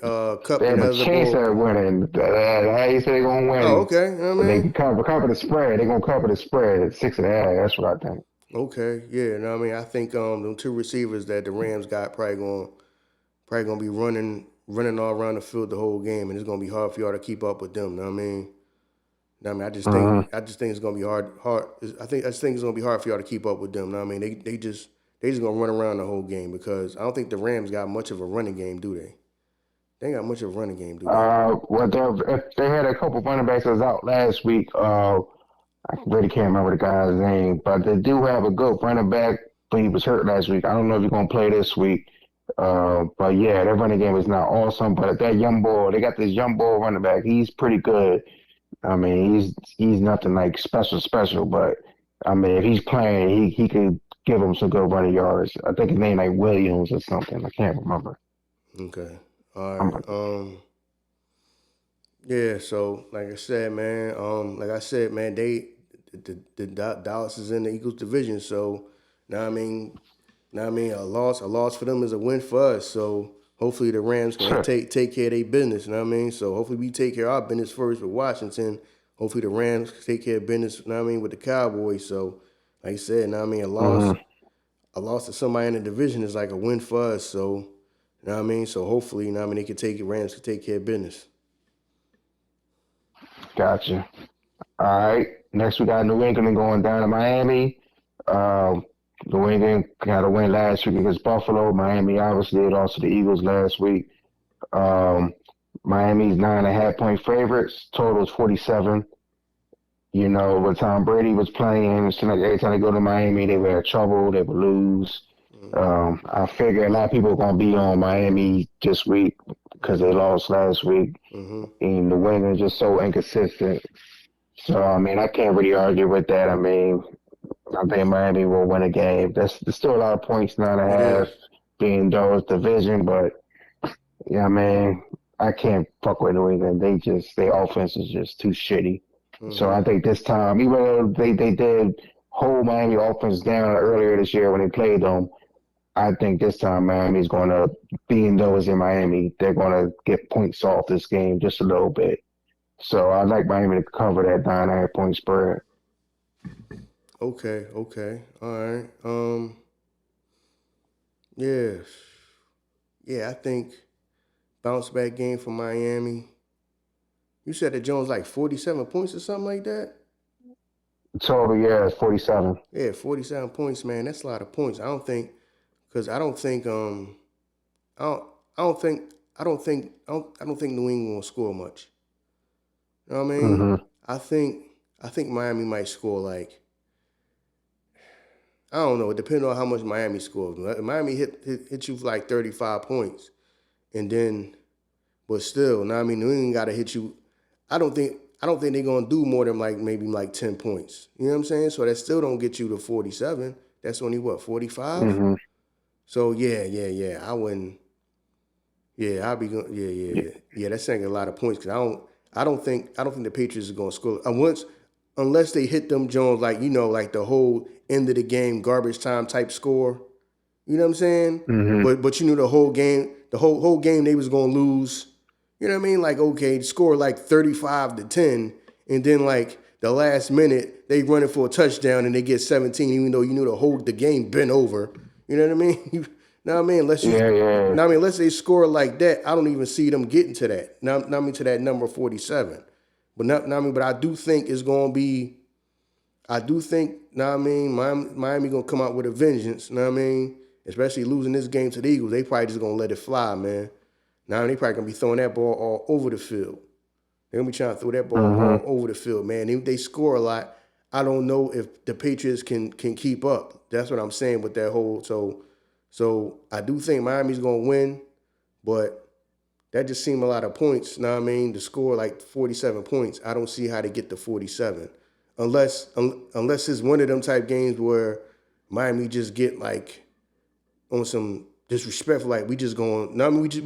and have a chance at winning. How you say they're gonna win? Oh, okay. You know what I They mean? can cover the spread. They're gonna cover the spread at 6.5. That's what I think. Okay, yeah. You know what I mean? I think them two receivers that the Rams got probably gonna be running all around the field the whole game, and it's gonna be hard for y'all to keep up with them. You know what I mean? I just think it's gonna be hard. I just think it's gonna be hard for y'all to keep up with them. You know what I mean? They just gonna run around the whole game because I don't think the Rams got much of a running game, do they? They ain't got much of a running game, do they? They had a couple running backs that was out last week. I really can't remember the guy's name, but they do have a good running back, but he was hurt last week. I don't know if he's gonna play this week. But yeah, their running game is not awesome. But they got this young boy running back. He's pretty good. I mean, he's nothing like special, but I mean, if he's playing, he could give him some good running yards. I think his name like Williams or something. I can't remember. Okay. All right. Yeah. So, like I said, man. The Dallas is in the Eagles division. So, now I mean, a loss for them is a win for us. So, hopefully the Rams can take care of their business. You know what I mean? So, hopefully we take care of our business first with Washington. Hopefully the Rams take care of business. You know what I mean, with the Cowboys. So, like I said, you know what I mean, a loss to somebody in the division is like a win for us. So. You know what I mean? So hopefully, you know what I mean, Rams can take care of business. Gotcha. All right. Next we got New England going down to Miami. New England got a win last week against Buffalo. Miami obviously lost to the Eagles last week. Miami's 9.5-point favorites. Total is 47. When Tom Brady was playing, it seemed like every time they go to Miami, they were in trouble. They would lose. I figure a lot of people are going to be on Miami this week because they lost last week. And the win is just so inconsistent. So, I mean, I can't really argue with that. I mean, I think Miami will win a game. There's still a lot of points, 9.5, being Dora's division. But, yeah, man, I can't fuck with New England. Their offense is just too shitty. So I think this time, even though they did hold Miami offense down earlier this year when they played them, I think this time Miami's going to, being though it's in Miami, they're going to get points off this game just a little bit. So I like Miami to cover that 9.5-point spread. Okay. All right. Yeah. Yeah, I think bounce back game for Miami. You said that Jones like 47 points or something like that? Total, yeah, it's 47. Yeah, 47 points, man. That's a lot of points. I don't think because I don't I don't think I don't think New England will score much. You know what I mean? Mm-hmm. I think I think Miami might score like I don't know. It depends on how much Miami scores. Miami hit you for like 35 points, and then but still, now I mean New England got to hit you. I don't think they're gonna do more than like maybe like 10 points. You know what I'm saying? So that still don't get you to 47. That's only what 45. Mm-hmm. So yeah. I wouldn't. Yeah, I'll be going. Yeah. That's saying a lot of points because I don't think the Patriots are going to score unless they hit them Jones like like the whole end of the game garbage time type score. You know what I'm saying? Mm-hmm. But you knew the whole game they was going to lose. You know what I mean? Like okay, score like 35-10, and then like the last minute they run it for a touchdown and they get 17, even though you knew the game been over. You know what I mean? You know what I mean? Yeah, yeah. Unless they score like that, I don't even see them getting to that. Now I mean to that number 47. But I do think it's gonna be. I do think. Now I mean Miami gonna come out with a vengeance. Know what I mean? Especially losing this game to the Eagles, they probably just gonna let it fly, man. Now they probably gonna be throwing that ball all over the field. They're gonna be trying to throw that ball all Mm-hmm. over the field, man. If they score a lot, I don't know if the Patriots can keep up. That's what I'm saying with that whole. So I do think Miami's gonna win, but that just seemed a lot of points. Know what I mean? To score like 47 points, I don't see how they get to 47, unless it's one of them type games where Miami just get like on some disrespectful, like we just going. Now I mean, we just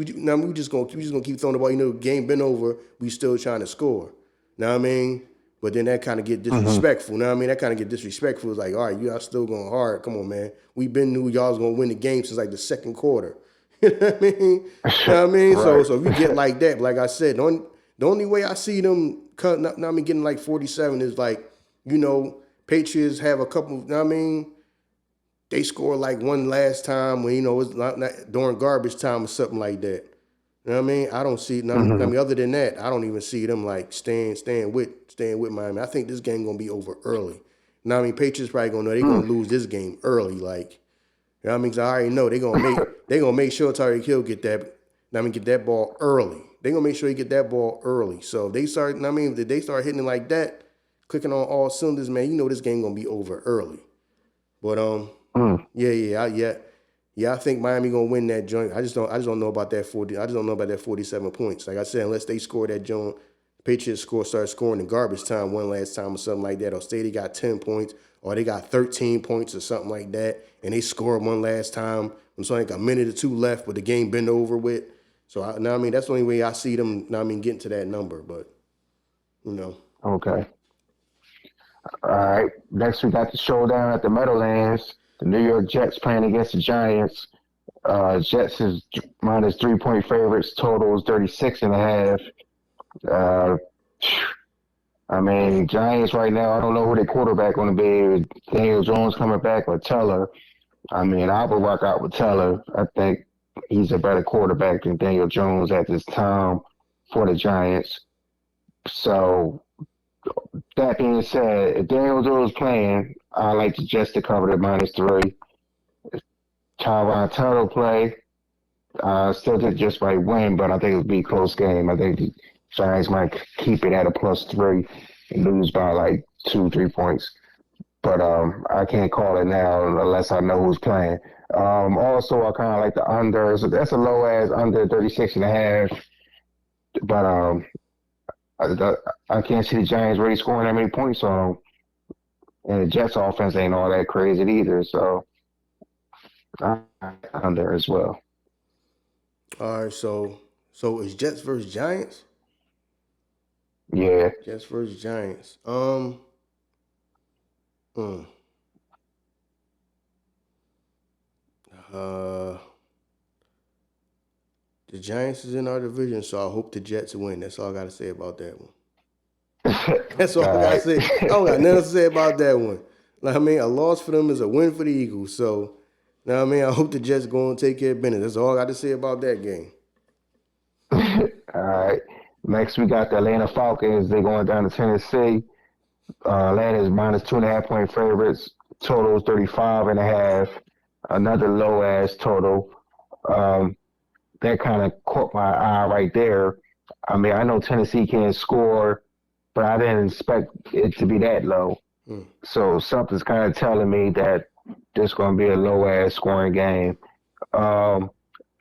gonna keep throwing the ball. The game been over. We still trying to score. Know what I mean? But then that kind of get Mm-hmm. disrespectful. Know what I mean? That kind of get disrespectful. It's like, all right, y'all still going hard. Come on, man. We been knew y'all was gonna win the game since like the second quarter. You know what I mean? You know what I mean? Right. So if you get like that, like I said, the only way I see them cut, not I mean getting like 47 is like, Patriots have a couple. Know what I mean? They score like one last time when it's not during garbage time or something like that. You know what I mean? I don't see. I Mm-hmm. mean, other than that, I don't even see them like staying with Miami. I think this game gonna be over early. Now I mean, Patriots probably gonna know they gonna lose this game early. Like, you know what I mean? 'Cause I already know they gonna make sure Tyreek Hill get that. I mean, get that ball early. They gonna make sure he get that ball early. So if they start. I mean, if they start hitting it like that, clicking on all cylinders, man, this game gonna be over early. But Mm. yeah. I think Miami gonna win that joint. I just don't know about that 40. I just don't know about that 47 points. Like I said, unless they score that joint, Patriots start scoring in garbage time one last time or something like that, or say they got 10 points or they got 13 points or something like that, and they score one last time. It's like a minute or two left, but the game been over with. So now I mean that's the only way I see them. Now I mean getting to that number, but you know. Okay. All right. Next, we got the showdown at the Meadowlands. The New York Jets playing against the Giants. Jets is minus 3-point favorites. Total is 36 and a half. Uh, I mean, Giants right now, I don't know who their quarterback going to be. Daniel Jones coming back or Teller. I mean, I would rock out with Teller. I think he's a better quarterback than Daniel Jones at this time for the Giants. So that being said, if Daniel Jones playing, I like the Jets to cover the minus 3. Tyron Taylor play. Still did just might win, but I think it'll be a close game. I think the Giants might keep it at a +3 and lose by like 2, 3 points. But I can't call it now unless I know who's playing. Also, I kind of like the under. So that's a low ass under 36 and a half. But I can't see the Giants really scoring that many points on them. And the Jets offense ain't all that crazy either. So I under as well. All right, so it's Jets versus Giants. Yeah. Jets versus Giants. Mm, uh, the Giants is in our division, so I hope the Jets win. That's all I got to say about that one. All That's all I got to right. say. I don't got nothing to say about that one. Like, I mean, a loss for them is a win for the Eagles. So, now I mean, I hope the Jets go and take care of business. That's all I got to say about that game. All right. Next, we got the Atlanta Falcons. They're going down to Tennessee. Atlanta is minus 2.5 point favorites. Total is 35.5. Another low ass total. Um, that kind of caught my eye right there. I mean, I know Tennessee can score, but I didn't expect it to be that low. So something's kind of telling me that this going to be a low ass scoring game. Um,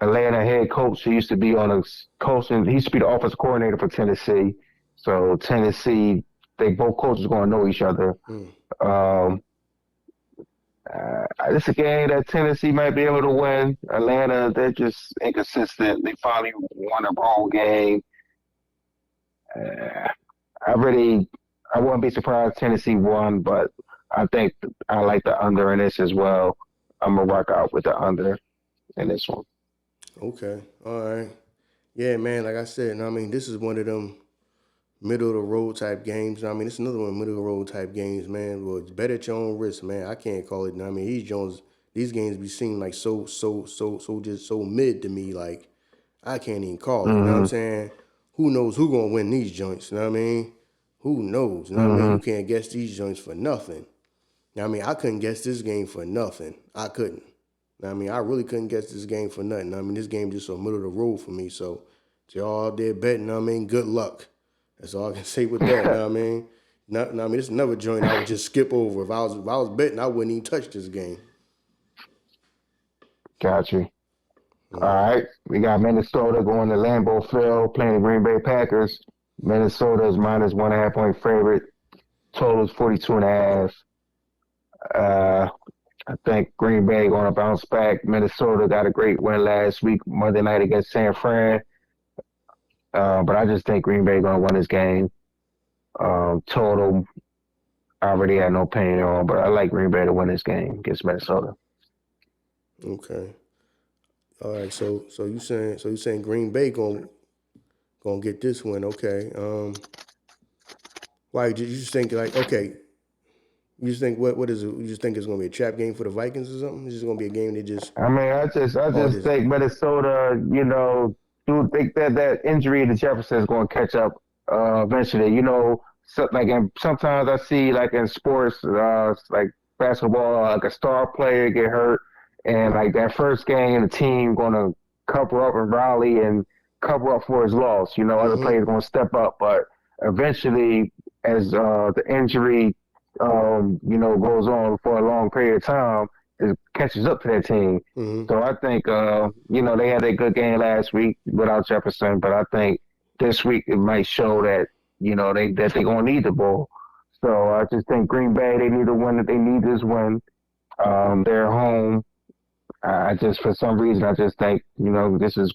Atlanta head coach, he used to be on a coaching. He used to be the offensive coordinator for Tennessee. So Tennessee, they both coaches going to know each other. Um, it's a game that Tennessee might be able to win. Atlanta, they're just inconsistent. They finally won a ball game. Uh, I wouldn't be surprised if Tennessee won, but I think I like the under in this as well. I'm gonna rock out with the under in this one. Okay. All right. Yeah, man, like I said, I mean, this is one of them middle of the road type games. I mean, it's another one middle of the road type games, man. Well, it's bet at your own risk, man. I can't call it. I mean, these games be seem like so just so mid to me. Like I can't even call it. You know what I'm Mm-hmm. saying? Who knows who gonna win these joints? You know what I mean? Who knows? You know what I mean? You Mm-hmm. can't guess these joints for nothing. I mean, I couldn't guess this game for nothing. I couldn't. I mean, I really couldn't guess this game for nothing. I mean, this game just so middle of the road for me. So, to y'all out there betting, I mean, good luck. That's all I can say with that. I mean, I mean, it's another joint I would just skip over. If I was betting, I wouldn't even touch this game. Got you. All right. We got Minnesota going to Lambeau Field playing the Green Bay Packers. Minnesota is minus 1.5 point favorite. Total is 42.5. I think Green Bay going to bounce back. Minnesota got a great win last week, Monday night against San Fran. But I just think Green Bay going to win this game. Total, I already had no opinion on, but I like Green Bay to win this game against Minnesota. Okay. All right. So you saying Green Bay gonna get this one? Okay. Why you just think like okay? You just think what is it? You just think it's gonna be a trap game for the Vikings or something? It's just gonna be a game they just I mean, I just just think Minnesota, do think that injury to Jefferson is going to catch up eventually. Sometimes I see like in sports, like basketball, like a star player get hurt, and like that first game, the team going to cover up and rally and cover up for his loss. Other players going to step up, but eventually, as the injury, goes on for a long period of time, it catches up to that team. So I think, they had a good game last week without Jefferson, but I think this week it might show that, they're going to need the ball. So I just think Green Bay, they need to win it. They need this win. They're home. For some reason, I just think, this is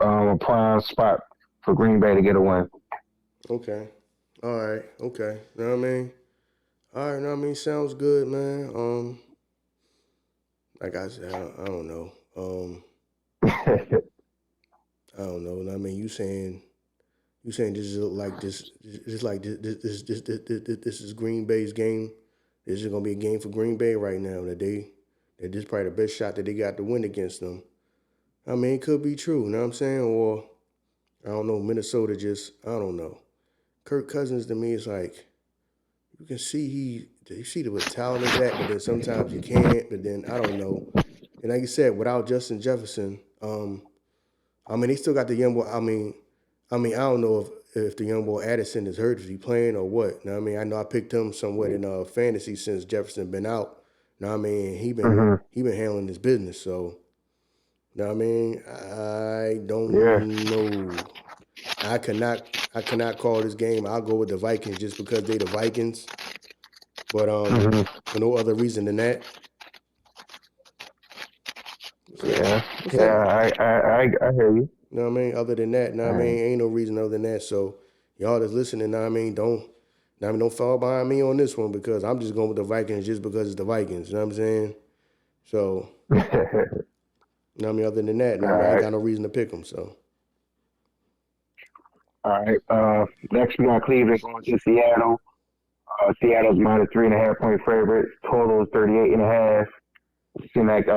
a prime spot for Green Bay to get a win. okay. All right. Okay. You know what I mean? All right. Know what I mean? Sounds good, man. Like I said, I don't know. I don't know. I mean, you saying this is like this is Green Bay's game. This is gonna be a game for Green Bay right now. That this is probably the best shot that they got to win against them. I mean, it could be true. You know what I'm saying? Or I don't know. Minnesota just I don't know. Kirk Cousins to me is like you can see you see the talent is at, but then sometimes you can't. But then I don't know. And like you said, without Justin Jefferson, I mean, they still got the young boy. I don't know if the young boy Addison is hurt, is he playing or what? You know what I mean? I know I picked him somewhat in fantasy since Jefferson been out. You know what I mean? He been handling his business. So, you know what I mean? I Yeah. don't know. I cannot call this game. I'll go with the Vikings just because they the Vikings. But for no other reason than that. So Yeah. what's Yeah. up? I hear you. You know what I mean? Other than that, you know All what I right. mean? Ain't no reason other than that. So y'all that's listening, you know what I mean? Don't fall behind me on this one because I'm just going with the Vikings just because it's the Vikings. You know what I'm saying? So, you know what I mean? Other than that, you know All what I mean? I ain't right. got no reason to pick them. So, All right. Next we got Cleveland going to Seattle. Seattle's minus 3.5 point favorite. Total is 38.5. Seem like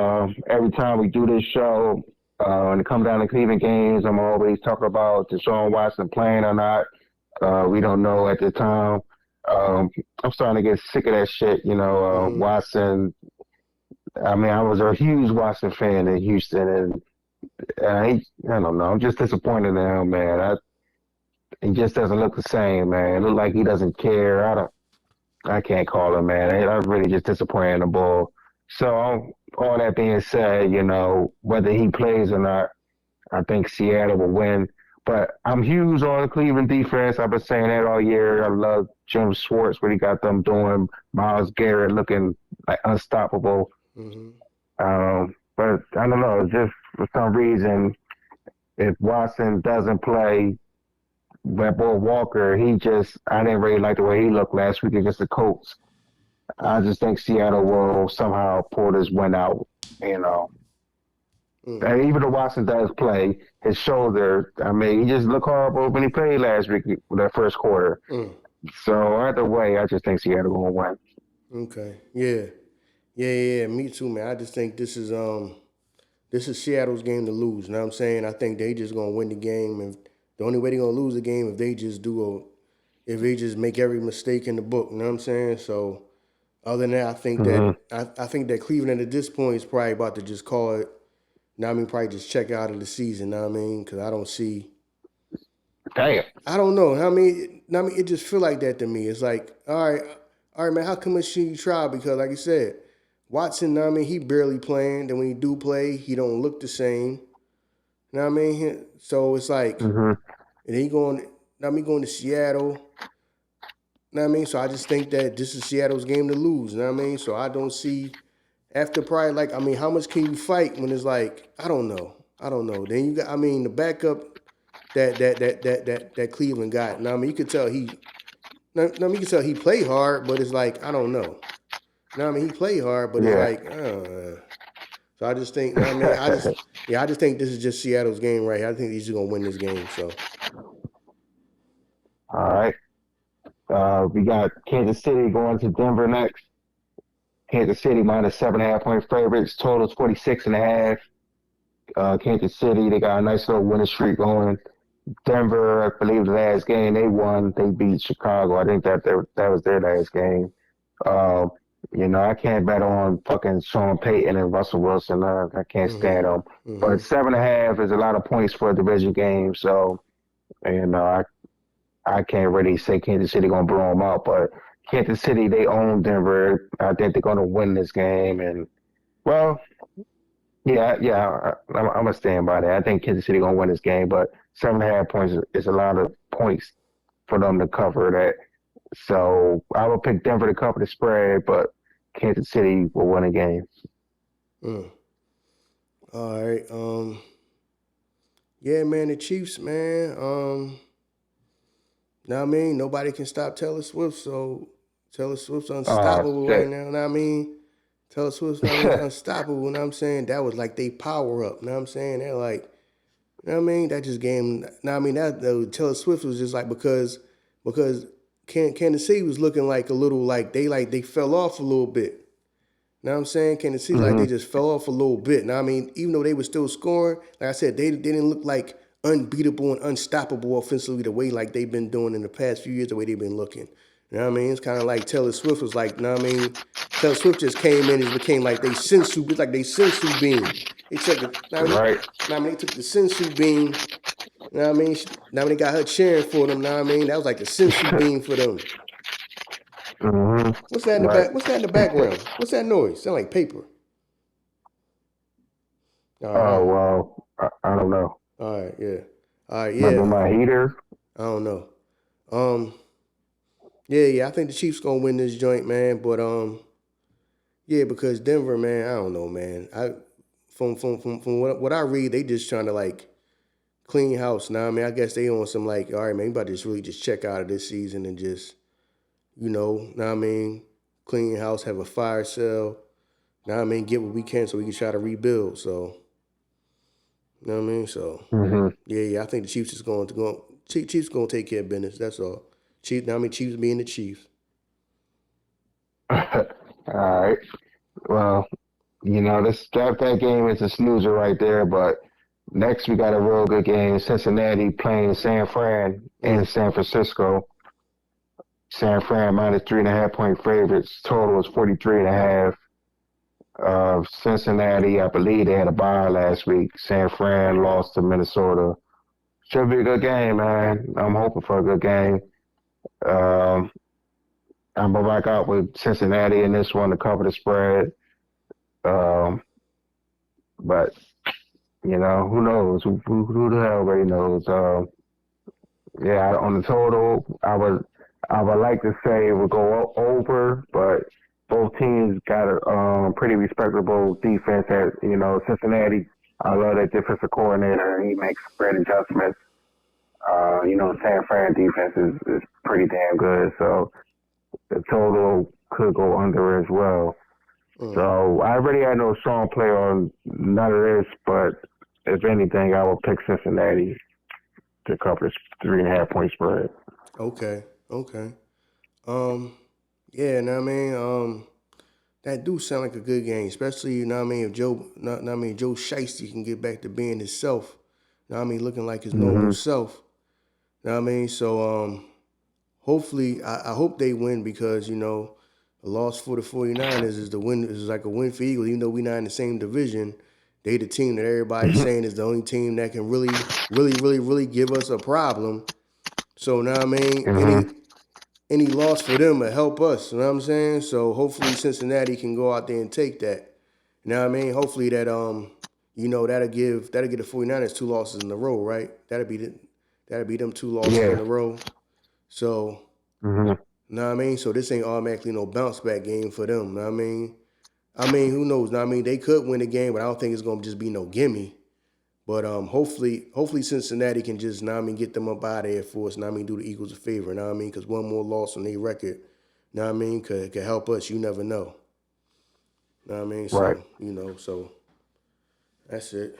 every time we do this show, when it comes down to Cleveland games, I'm always talking about Deshaun Watson playing or not. We don't know at the time. I'm starting to get sick of that shit. Watson. I mean, I was a huge Watson fan in Houston, and I don't know. I'm just disappointed in him, man. He just doesn't look the same, man. It look like he doesn't care. I can't call him, man. I'm really just disappointed in the ball. So all that being said, whether he plays or not, I think Seattle will win. But I'm huge on the Cleveland defense. I've been saying that all year. I love Jim Schwartz, what he got them doing. Myles Garrett looking like unstoppable. Mm-hmm. But I don't know. Just for some reason, if Watson doesn't play, that boy Walker, I didn't really like the way he looked last week against the Colts. I just think Seattle will somehow pull this win out, And even though Watson does play, his shoulder, I mean, he just looked horrible when he played last week with that first quarter. So either way, I just think Seattle going to win. Okay. Yeah. Me too, man. I just think this is Seattle's game to lose. You know what I'm saying? I think they just gonna win the game, and the only way they're gonna lose the game if they just make every mistake in the book. You know what I'm saying? So other than that, I think that Cleveland at this point is probably about to just call it. Now I mean, probably just check out of the season. Know what I mean? Because I don't see. Damn. I don't know. I mean, it just feel like that to me. It's like, all right, man. How come much should you try? Because like you said, Watson, I mean, he barely playing. Then when he do play, he don't look the same. You know what I mean? So it's like, and he going to Seattle. You know what I mean? So I just think that this is Seattle's game to lose. You know what I mean? So I don't see, after probably how much can you fight when it's like, I don't know. Then you got, the backup that Cleveland got. Now, you could tell you can tell he played hard, but it's like, I don't know. He played hard, but it's like, so I just think, I just think this is just Seattle's game right here. I think he's just gonna win this game. So, all right. We got Kansas City going to Denver next. Kansas City minus 7.5 point favorites. Total 46.5. Kansas City, they got a nice little winning streak going. Denver, I believe the last game they won, they beat Chicago. I think that was their last game. I can't bet on fucking Sean Payton and Russell Wilson. I can't stand them. But 7.5 is a lot of points for a division game. So, I can't really say Kansas City gonna blow them out. But Kansas City, they own Denver. I think they're gonna win this game. And well, I'm gonna stand by that. I think Kansas City gonna win this game. But 7.5 points is a lot of points for them to cover that. So I will pick Denver to cover the spread, but Kansas City will win a game. All right. Yeah, man, the Chiefs, man. Know what I mean? Nobody can stop Taylor Swift, so Taylor Swift's unstoppable right now. Know what I mean? Taylor Swift's unstoppable. Know what I'm saying? That was like they power up. Know what I'm saying? They're like, you know what I mean? That just game. Know what I mean? Taylor Swift was just like because Kansas City was looking like a little like they fell off a little bit. Know what I'm saying? Kansas City like they just fell off a little bit. Now I mean, even though they were still scoring, like I said, they didn't look like unbeatable and unstoppable offensively the way like they've been doing in the past few years, the way they've been looking. You know what I mean? It's kind of like Taylor Swift was like, you know what I mean? Taylor Swift just came in and became like they sensu beam. They took the, they took the sensu beam. You know what I mean? Now they got her cheering for them. You know what I mean? That was like the sensu beam for them. What's that in the back? What's that in the background? What's that noise? Sound like paper. Well, I don't know. All right, yeah. Remember my heater? I don't know. Yeah. I think the Chiefs gonna win this joint, man. But yeah, because Denver, man, I don't know, man. From what I read, they just trying to like clean house. Now, I mean, I guess they on some like, all right, man, you about to just really just check out of this season and just, know what I mean, clean house, have a fire sale. Know what I mean, get what we can so we can try to rebuild. So, you know what I mean? So, yeah, I think the Chiefs is Chiefs going to take care of business. That's all. Chiefs being the Chiefs. All right. Well, that game is a snoozer right there. But next we got a real good game. Cincinnati playing San Fran in San Francisco. San Fran minus 3.5 point favorites. Total is 43.5. Cincinnati, I believe they had a bye last week. San Fran lost to Minnesota. Should be a good game, man. I'm hoping for a good game. Um, I'm gonna rock out with Cincinnati in this one to cover the spread. Um, but who knows? Who the hell really knows? Yeah, on the total, I would like to say it would go over, but both teams got a pretty respectable defense. At Cincinnati, I love that defensive coordinator. He makes great adjustments. San Fran defense is pretty damn good, so the total could go under as well. So I already had no strong play on none of this, but if anything, I would pick Cincinnati to cover this 3.5 point spread. Okay. Yeah, know what I mean? That do sound like a good game, especially, you know what I mean, if Joe Shiesty can get back to being himself, you know what I mean, looking like his normal Mm-hmm. self. You know what I mean? So hopefully I hope they win because, a loss for the 49ers is the win is like a win for Eagles, even though we're not in the same division. They the team that everybody's saying is the only team that can really, really, really, really give us a problem. So now I mean, Mm-hmm. any loss for them will help us. You know what I'm saying? So hopefully Cincinnati can go out there and take that. You know what I mean? Hopefully that that'll give the 49ers two losses in a row, right? That'll be them two losses in Yeah. a row. So, Mm-hmm. you know what I mean? So this ain't automatically no bounce back game for them. You know what I mean? I mean, who knows? Know what I mean, they could win the game, but I don't think it's gonna just be no gimme. But hopefully Cincinnati can just, know what I mean, get them up out of there for us. Know what I mean, do the Eagles a favor. Know what I mean, because one more loss on their record, know what I mean, could help us. You never know. Know what I mean? Right. So so that's it.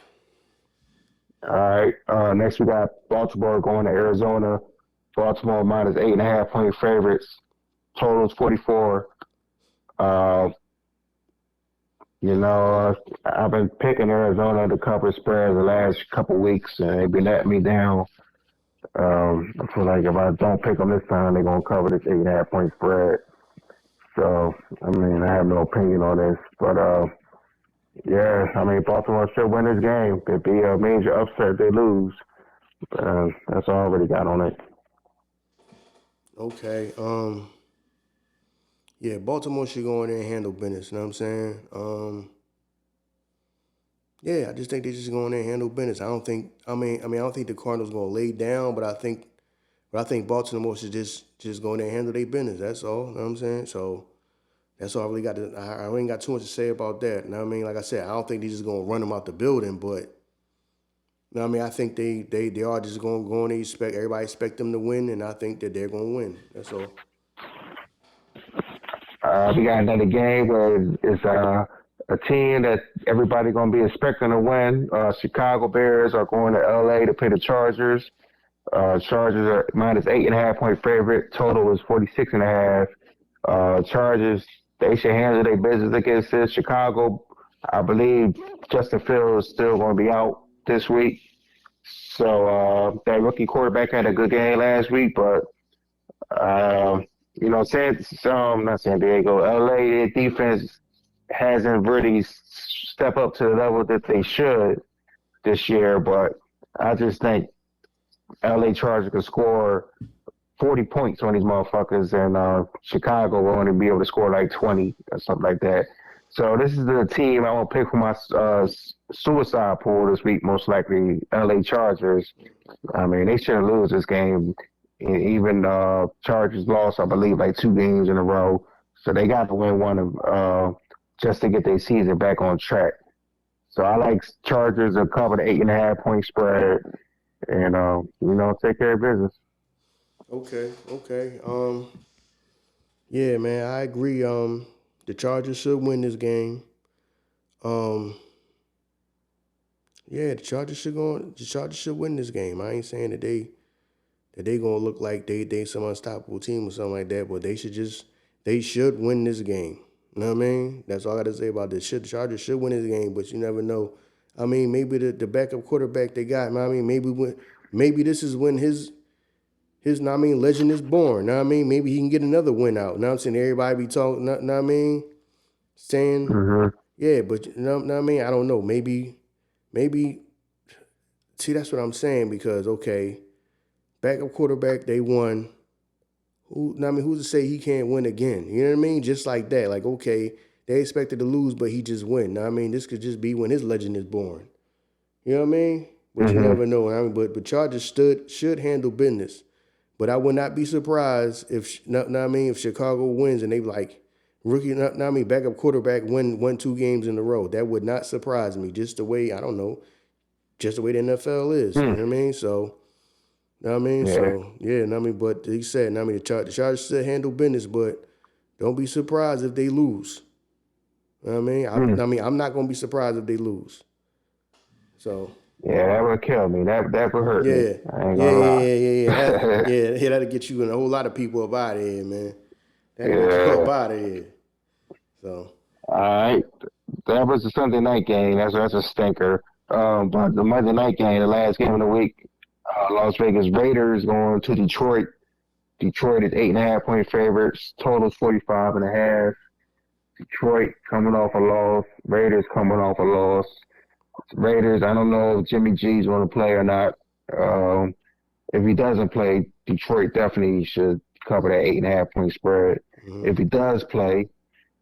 All right. Next we got Baltimore going to Arizona. Baltimore minus 8.5 point favorites. Totals 44. Uh, I've been picking Arizona to cover spreads the last couple weeks, and they've been letting me down. I feel like if I don't pick them this time, they're gonna cover this 8.5 point spread. So, I mean, I have no opinion on this, but yeah, I mean, Baltimore should win this game. It'd be a major upset if they lose. That's all I already got on it. Okay. Yeah, Baltimore should go in there and handle business. You know what I'm saying? Yeah, I just think they just go in there and handle business. I don't think. I don't think the Cardinals gonna lay down, but I think Baltimore should just go in there and handle their business. That's all. You know what I'm saying? So that's all I really got to. I ain't got too much to say about that. You know what I mean? Like I said, I don't think they just gonna run them out the building, but you know what I mean, I think they are just gonna go and expect everybody expect them to win, and I think that they're gonna win. That's all. We got another game where it's a team that everybody gonna be expecting to win. Chicago Bears are going to LA to play the Chargers. Chargers are minus 8.5 point favorite. Total is 46.5. Chargers, they should handle their business against this. Chicago, I believe Justin Fields is still going to be out this week. So that rookie quarterback had a good game last week, but uh, not San Diego, LA, their defense hasn't really stepped up to the level that they should this year. But I just think LA Chargers could score 40 points on these motherfuckers, and Chicago will only be able to score like 20 or something like that. So this is the team I want to pick for my suicide pool this week, most likely LA Chargers. I mean, they shouldn't lose this game. Even Chargers lost, I believe, like 2 games in a row. So they got to win one of just to get their season back on track. So I like Chargers to cover the 8.5 point spread and, take care of business. Okay. Yeah, man, I agree. The Chargers should win this game. Um, yeah, the Chargers should win this game. I ain't saying that they gonna look like they some unstoppable team or something like that, but they should win this game. You know what I mean? That's all I got to say about this. The Chargers should win this game, but you never know. I mean, maybe the backup quarterback they got. I mean, maybe this is when his know what I mean, legend is born. Know what I mean? Maybe he can get another win out. Know what I'm saying? Everybody be talking, know what I mean? Saying, yeah, but you know what I mean? I don't know. Maybe, see, that's what I'm saying because, okay, backup quarterback, they won. I mean, who's to say he can't win again? You know what I mean? Just like that. Like, okay, they expected to lose, but he just win. I mean, this could just be when his legend is born. You know what I mean? But you never know. I mean, but Chargers should handle business. But I would not be surprised if if Chicago wins and they like rookie backup quarterback win 2 games in a row. That would not surprise me. Just the way, I don't know, just the way the NFL is. You know what I mean? So Yeah. So yeah, but he said, the Chargers should handle business, but don't be surprised if they lose. You know what I mean? I'm not gonna be surprised if they lose. So Yeah, that would kill me. That would hurt me. yeah, I ain't gonna lie. that'll get you and a whole lot of people up out of here, man. That'll get you up Yeah. out of here. So All right. That was the Sunday night game. That's a stinker. But the Monday night game, the last game of the week, Las Vegas Raiders going to Detroit. Detroit is 8.5-point favorites. Total 45.5. Detroit coming off a loss. Raiders coming off a loss. Raiders, I don't know if Jimmy G's going to play or not. If he doesn't play, Detroit definitely should cover that 8.5-point spread. If he does play,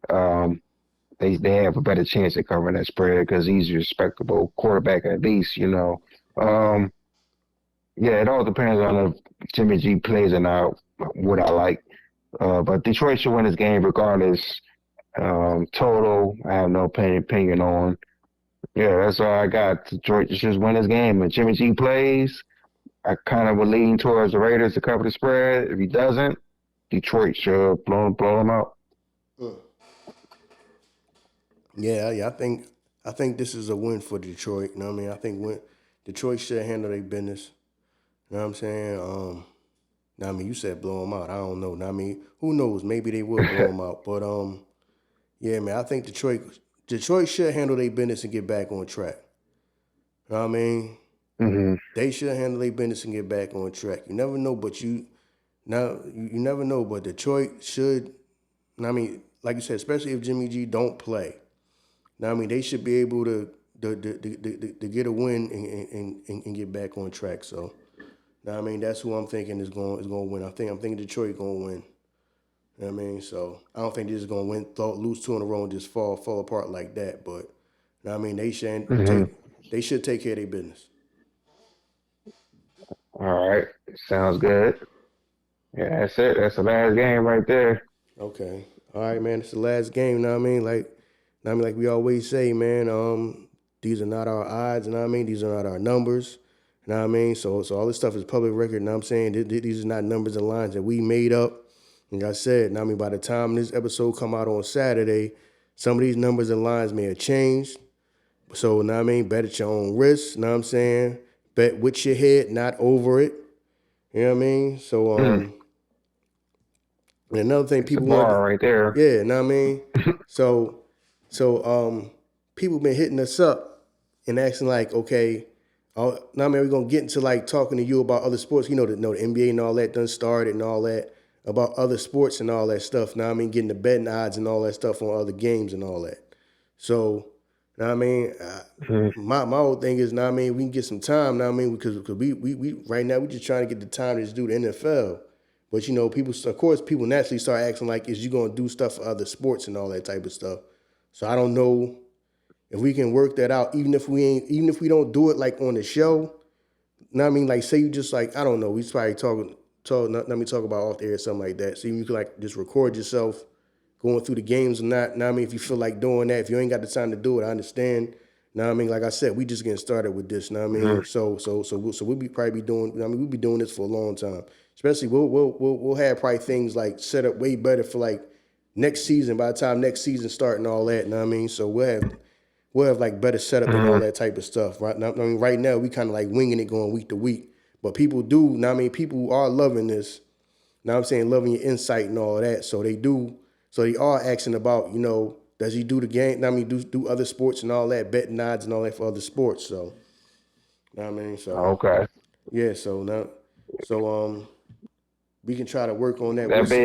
they have a better chance of covering that spread because he's a respectable quarterback at least, you know. Yeah, it all depends on if Jimmy G plays or not, what I like. But Detroit should win this game regardless. Total, I have no opinion on. Yeah, that's all I got. Detroit should win this game. If Jimmy G plays, I kind of would lean towards the Raiders to cover the spread. If he doesn't, Detroit should blow him out. yeah, I think this is a win for Detroit. You know what I mean? I think Detroit should handle their business. You know what I'm saying? You said blow them out. I don't know. Who knows? Maybe they will blow them out. But yeah, man, I think Detroit should handle their business and get back on track. You know what I mean? They should handle their business and get back on track. You never know, but you never know. But Detroit should. Like you said, especially if Jimmy G don't play. They should be able to get a win and get back on track. So. That's who I'm thinking is going to win. I'm thinking Detroit going to win. You know what I mean? So I don't think they're just going to lose 2 in a row and just fall apart like that. But they should take care of their business. All right, sounds good. Yeah, that's it. That's the last game right there. Okay. All right, man. It's the last game. Like we always say, man. These are not our odds. These are not our numbers. You know what I mean? So all this stuff is public record. You know what I'm saying? These are not numbers and lines that we made up. Like I said, by the time this episode come out on Saturday, some of these numbers and lines may have changed. So, bet at your own risk. You know what I'm saying? Bet with your head, not over it. You know what I mean? So, and another thing, people want right there. Yeah, you know what I mean? so, people been hitting us up and asking like, okay, we're gonna get into like talking to you about other sports. The NBA and all that done started and all that about other sports and all that stuff. Getting the betting odds and all that stuff on other games and all that. So, my whole thing is, we can get some time. Because we right now we just trying to get the time to just do the NFL. But people naturally start asking like, is you gonna do stuff for other sports and all that type of stuff? So I don't know. If we can work that out, even if we don't do it like on the show, like say you just like, I don't know, we probably talk about off the air or something like that. So you can like just record yourself going through the games or not. If you feel like doing that, if you ain't got the time to do it, I understand. Like I said, we just getting started with this. So we'll be probably doing. We'll be doing this for a long time. Especially we'll have probably things like set up way better for like next season. By the time next season start and all that. So we'll have like better setup and all that type of stuff, right? Right now we kind of like winging it going week to week, but people do. People are loving this. Loving your insight and all that. So they do. So they are asking about, does he do the game? I mean, do other sports and all that, betting odds and all that for other sports. So, you know what I mean? So, Okay. yeah, so we can try to work on that. We'll That be see.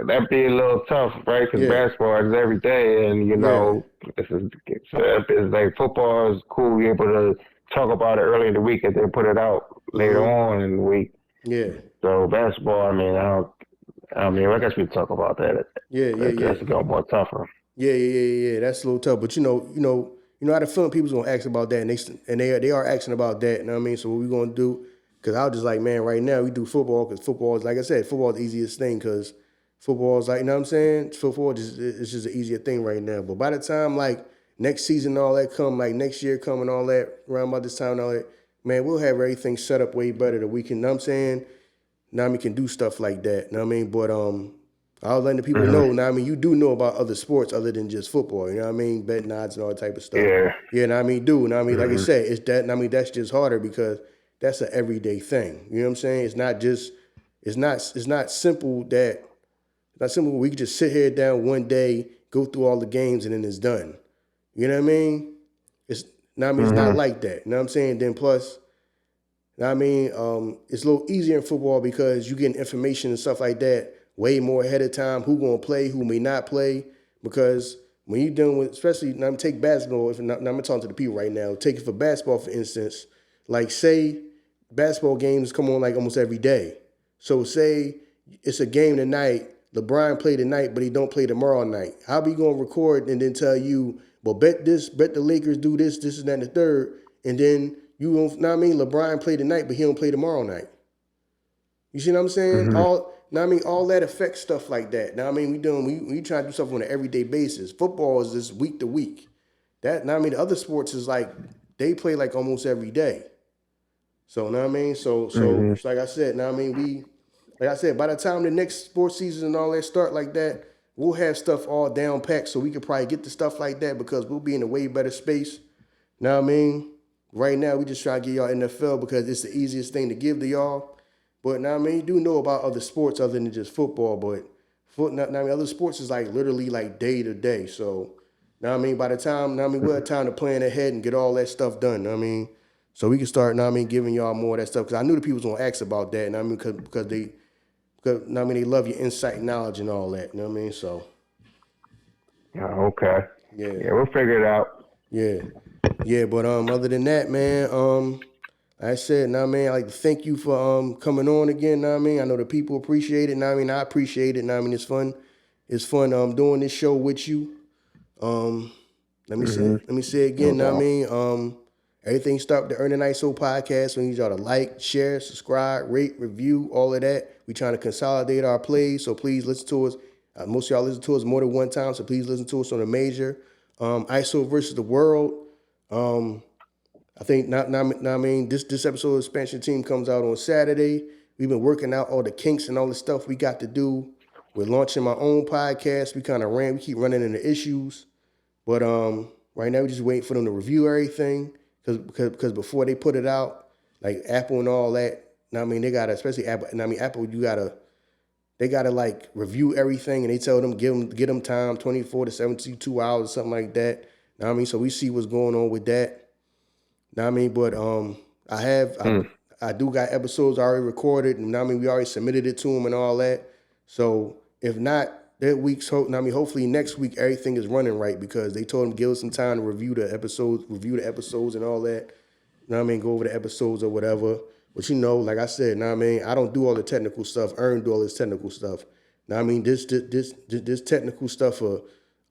that be a little tough, right? Because Yeah, basketball is every day, and yeah, it's like football is cool. You're able to talk about it early in the week and then put it out later on in the week. yeah, So basketball, I mean, I guess we talk about that. yeah, yeah, yeah. That's a little more tougher. Yeah. That's a little tough, but how the film people's gonna ask about that, and they are asking about that. You know what I mean? So what we gonna do? Because I was just like, man, right now we do football because football is, like I said, football is the easiest thing because football is like, you know what I'm saying? Football it's just an easier thing right now. But by the time like next season and all that come, like next year come and all that, around about this time and all that, man, we'll have everything set up way better that we can. You know what I'm saying? Now we can do stuff like that. You know what I mean? But I was letting the people know. Now I mean, you do know about other sports other than just football. You know what I mean? Betting odds and all that type of stuff. Yeah. Yeah, now I mean, do. Now I mean, like I said, it's that. I mean, that's just harder because that's an everyday thing. You know what I'm saying? It's not just. It's not simple that. Not simple. We can just sit here down one day, go through all the games, and then it's done. You know what I mean? It's. Now I mean, it's not like that. You know what I'm saying? Then plus. I mean, it's a little easier in football because you get information and stuff like that way more ahead of time. Who gonna play? Who may not play? Because when you're dealing with, especially now, I'm take basketball. Now I'm talking to the people right now. Take it for basketball, for instance. Like say, basketball games come on like almost every day. So say it's a game tonight. LeBron played tonight, but he don't play tomorrow night. How we gonna record and then tell you, well, bet the Lakers do this, this, and that, and the third, and then you don't, know what I mean? LeBron played tonight, but he don't play tomorrow night. You see what I'm saying? All that affects stuff like that. Now I mean, we try to do stuff on an everyday basis. Football is just week to week. The other sports is like they play like almost every day. So now I mean, so like I said, now I mean like I said, by the time the next sports season and all that start like that, we'll have stuff all down packed so we can probably get the stuff like that because we'll be in a way better space. Now what I mean? Right now, we just try to get y'all NFL because it's the easiest thing to give to y'all. But now, I mean, you do know about other sports other than just football. But other sports is like literally like day to day. So now, I mean, by the time, now I mean, we'll have time to plan ahead and get all that stuff done. Now I mean, so we can start. Now I mean, giving y'all more of that stuff because I knew the people was gonna ask about that. Now I mean, because now I mean, they love your insight, and knowledge, and all that. You know what I mean? So Yeah. Okay. yeah, Yeah, we'll figure it out. yeah. Yeah, but other than that, man, like I said, now I mean, I'd like to thank you for coming on again, now I mean. I know the people appreciate it, now I mean, I appreciate it, now I mean, it's fun. It's fun doing this show with you. Let me say No again, now I doubt. mean, everything start the Earn a Nice Soul podcast. We need y'all to like, share, subscribe, rate, review, all of that. We trying to consolidate our plays, so please listen to us. Most of y'all listen to us more than one time, so please listen to us on a major. ISO versus the world. I think I mean this episode of Expansion Team comes out on Saturday. We've been working out all the kinks and all the stuff we got to do. We're launching my own podcast. We keep running into issues. But right now we're just waiting for them to review everything. Because before they put it out, like Apple and all that, I mean they gotta, especially Apple, and I mean Apple, they gotta like review everything and they tell them get them time, 24 to 72 hours or something like that. Now I mean, so we see what's going on with that. Now I mean, but I do got episodes already recorded, and I mean we already submitted it to them and all that. So if not that week's hopefully next week everything is running right because they told them give us some time to review the episodes and all that. Now I mean, go over the episodes or whatever. But like I said, now I mean, I don't do all the technical stuff. Ern do all this technical stuff. Now I mean, this technical stuff for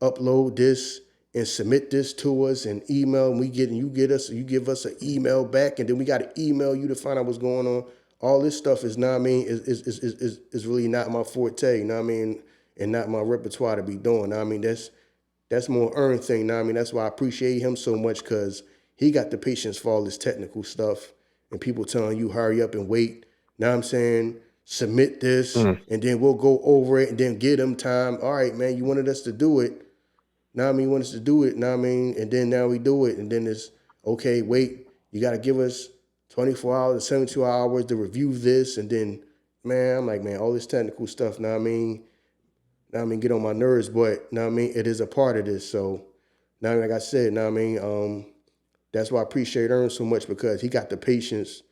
upload this and submit this to us and email, and you give us an email back, and then we got to email you to find out what's going on. All this stuff is not, I mean, is really not my forte, you know what I mean, and not my repertoire to be doing. I mean, that's more Earn thing. Now I mean, that's why I appreciate him so much because he got the patience for all this technical stuff and people telling you hurry up and wait. Now I'm saying submit this and then we'll go over it and then give them time. All right, man, you wanted us to do it. Now I mean, want us to do it. Now I mean, and then now we do it, and then it's okay. Wait, you got to give us 24 hours, 72 hours to review this, and then, man, I'm like, man, all this technical stuff. Now I mean, I mean, get on my nerves, but I mean, it is a part of this. So now, like I said, I mean, that's why I appreciate Ern so much because he got the patience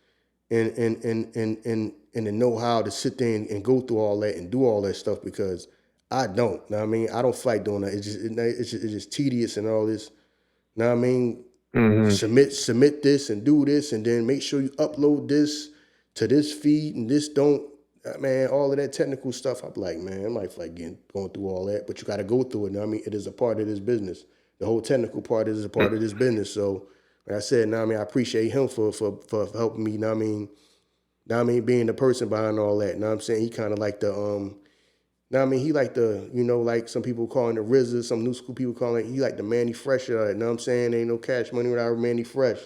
and the know-how to sit there and go through all that and do all that stuff because I don't. Know what I mean? I don't like doing that. It's just tedious and all this. Know what I mean? Submit this and do this and then make sure you upload this to this feed and this don't. Man, all of that technical stuff, I'm like, man, I might like going through all that, but you got to go through it. Know what I mean? It is a part of this business. The whole technical part is a part of this business. So, like I said, know what I mean, I appreciate him for helping me. Know what I mean, being the person behind all that. Know what I'm saying? He kind of like the Now I mean he like the, like some people calling the RZA, some new school people calling it, he like the Manny Fresh of it. Know what I'm saying? Ain't no Cash Money without Manny Fresh.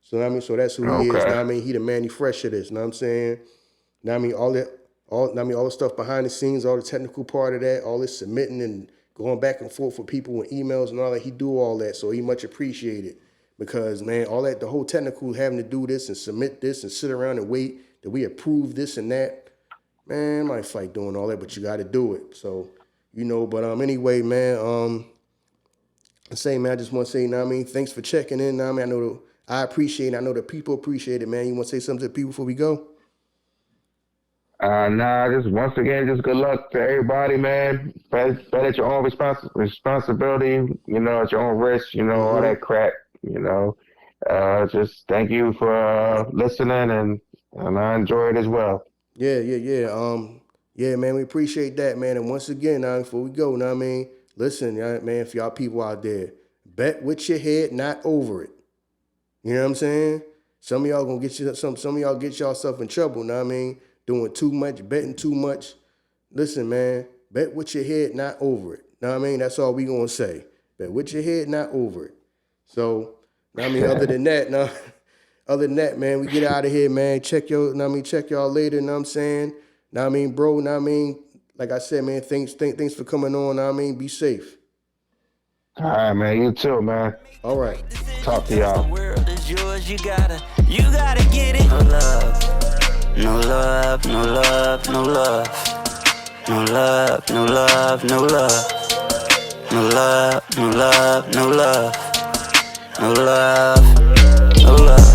So know what I mean, so that's who he is. Know what I mean, he the Manny Fresh of this. Know what I'm saying? Know what I mean, all the stuff behind the scenes, all the technical part of that, all this submitting and going back and forth with people with emails and all that, he do all that. So he much appreciated because man, all that, the whole technical having to do this and submit this and sit around and wait that we approve this and that. Man, I might fight doing all that, but you got to do it. So, but anyway, man, I just want to say, know what I mean, thanks for checking in. Know what I mean, I appreciate it. I know the people appreciate it, man. You want to say something to the people before we go? Just once again, just good luck to everybody, man. Better at your own responsibility, at your own risk, all that crap, Just thank you for listening, and I enjoy it as well. Yeah. Yeah, man, we appreciate that, man. And once again, before we go, know what I mean, listen, man, for y'all people out there, bet with your head, not over it. You know what I'm saying? Some of y'all gonna get you some of y'all get yourself in trouble, know what I mean? Doing too much, betting too much. Listen, man, bet with your head, not over it. Know what I mean? That's all we gonna say. Bet with your head, not over it. So, know what I mean, other than that, man, we get out of here, man. Check y'all later, know what I'm saying? Know what I mean, bro, know what I mean? Like I said, man, thanks for coming on, know what I mean? Be safe. All right, man. You too, man. All right. Talk to y'all. The world is yours, you gotta get it. No love, no love, no love. No love, no love, no love. No love, no love, no love. No love, no love.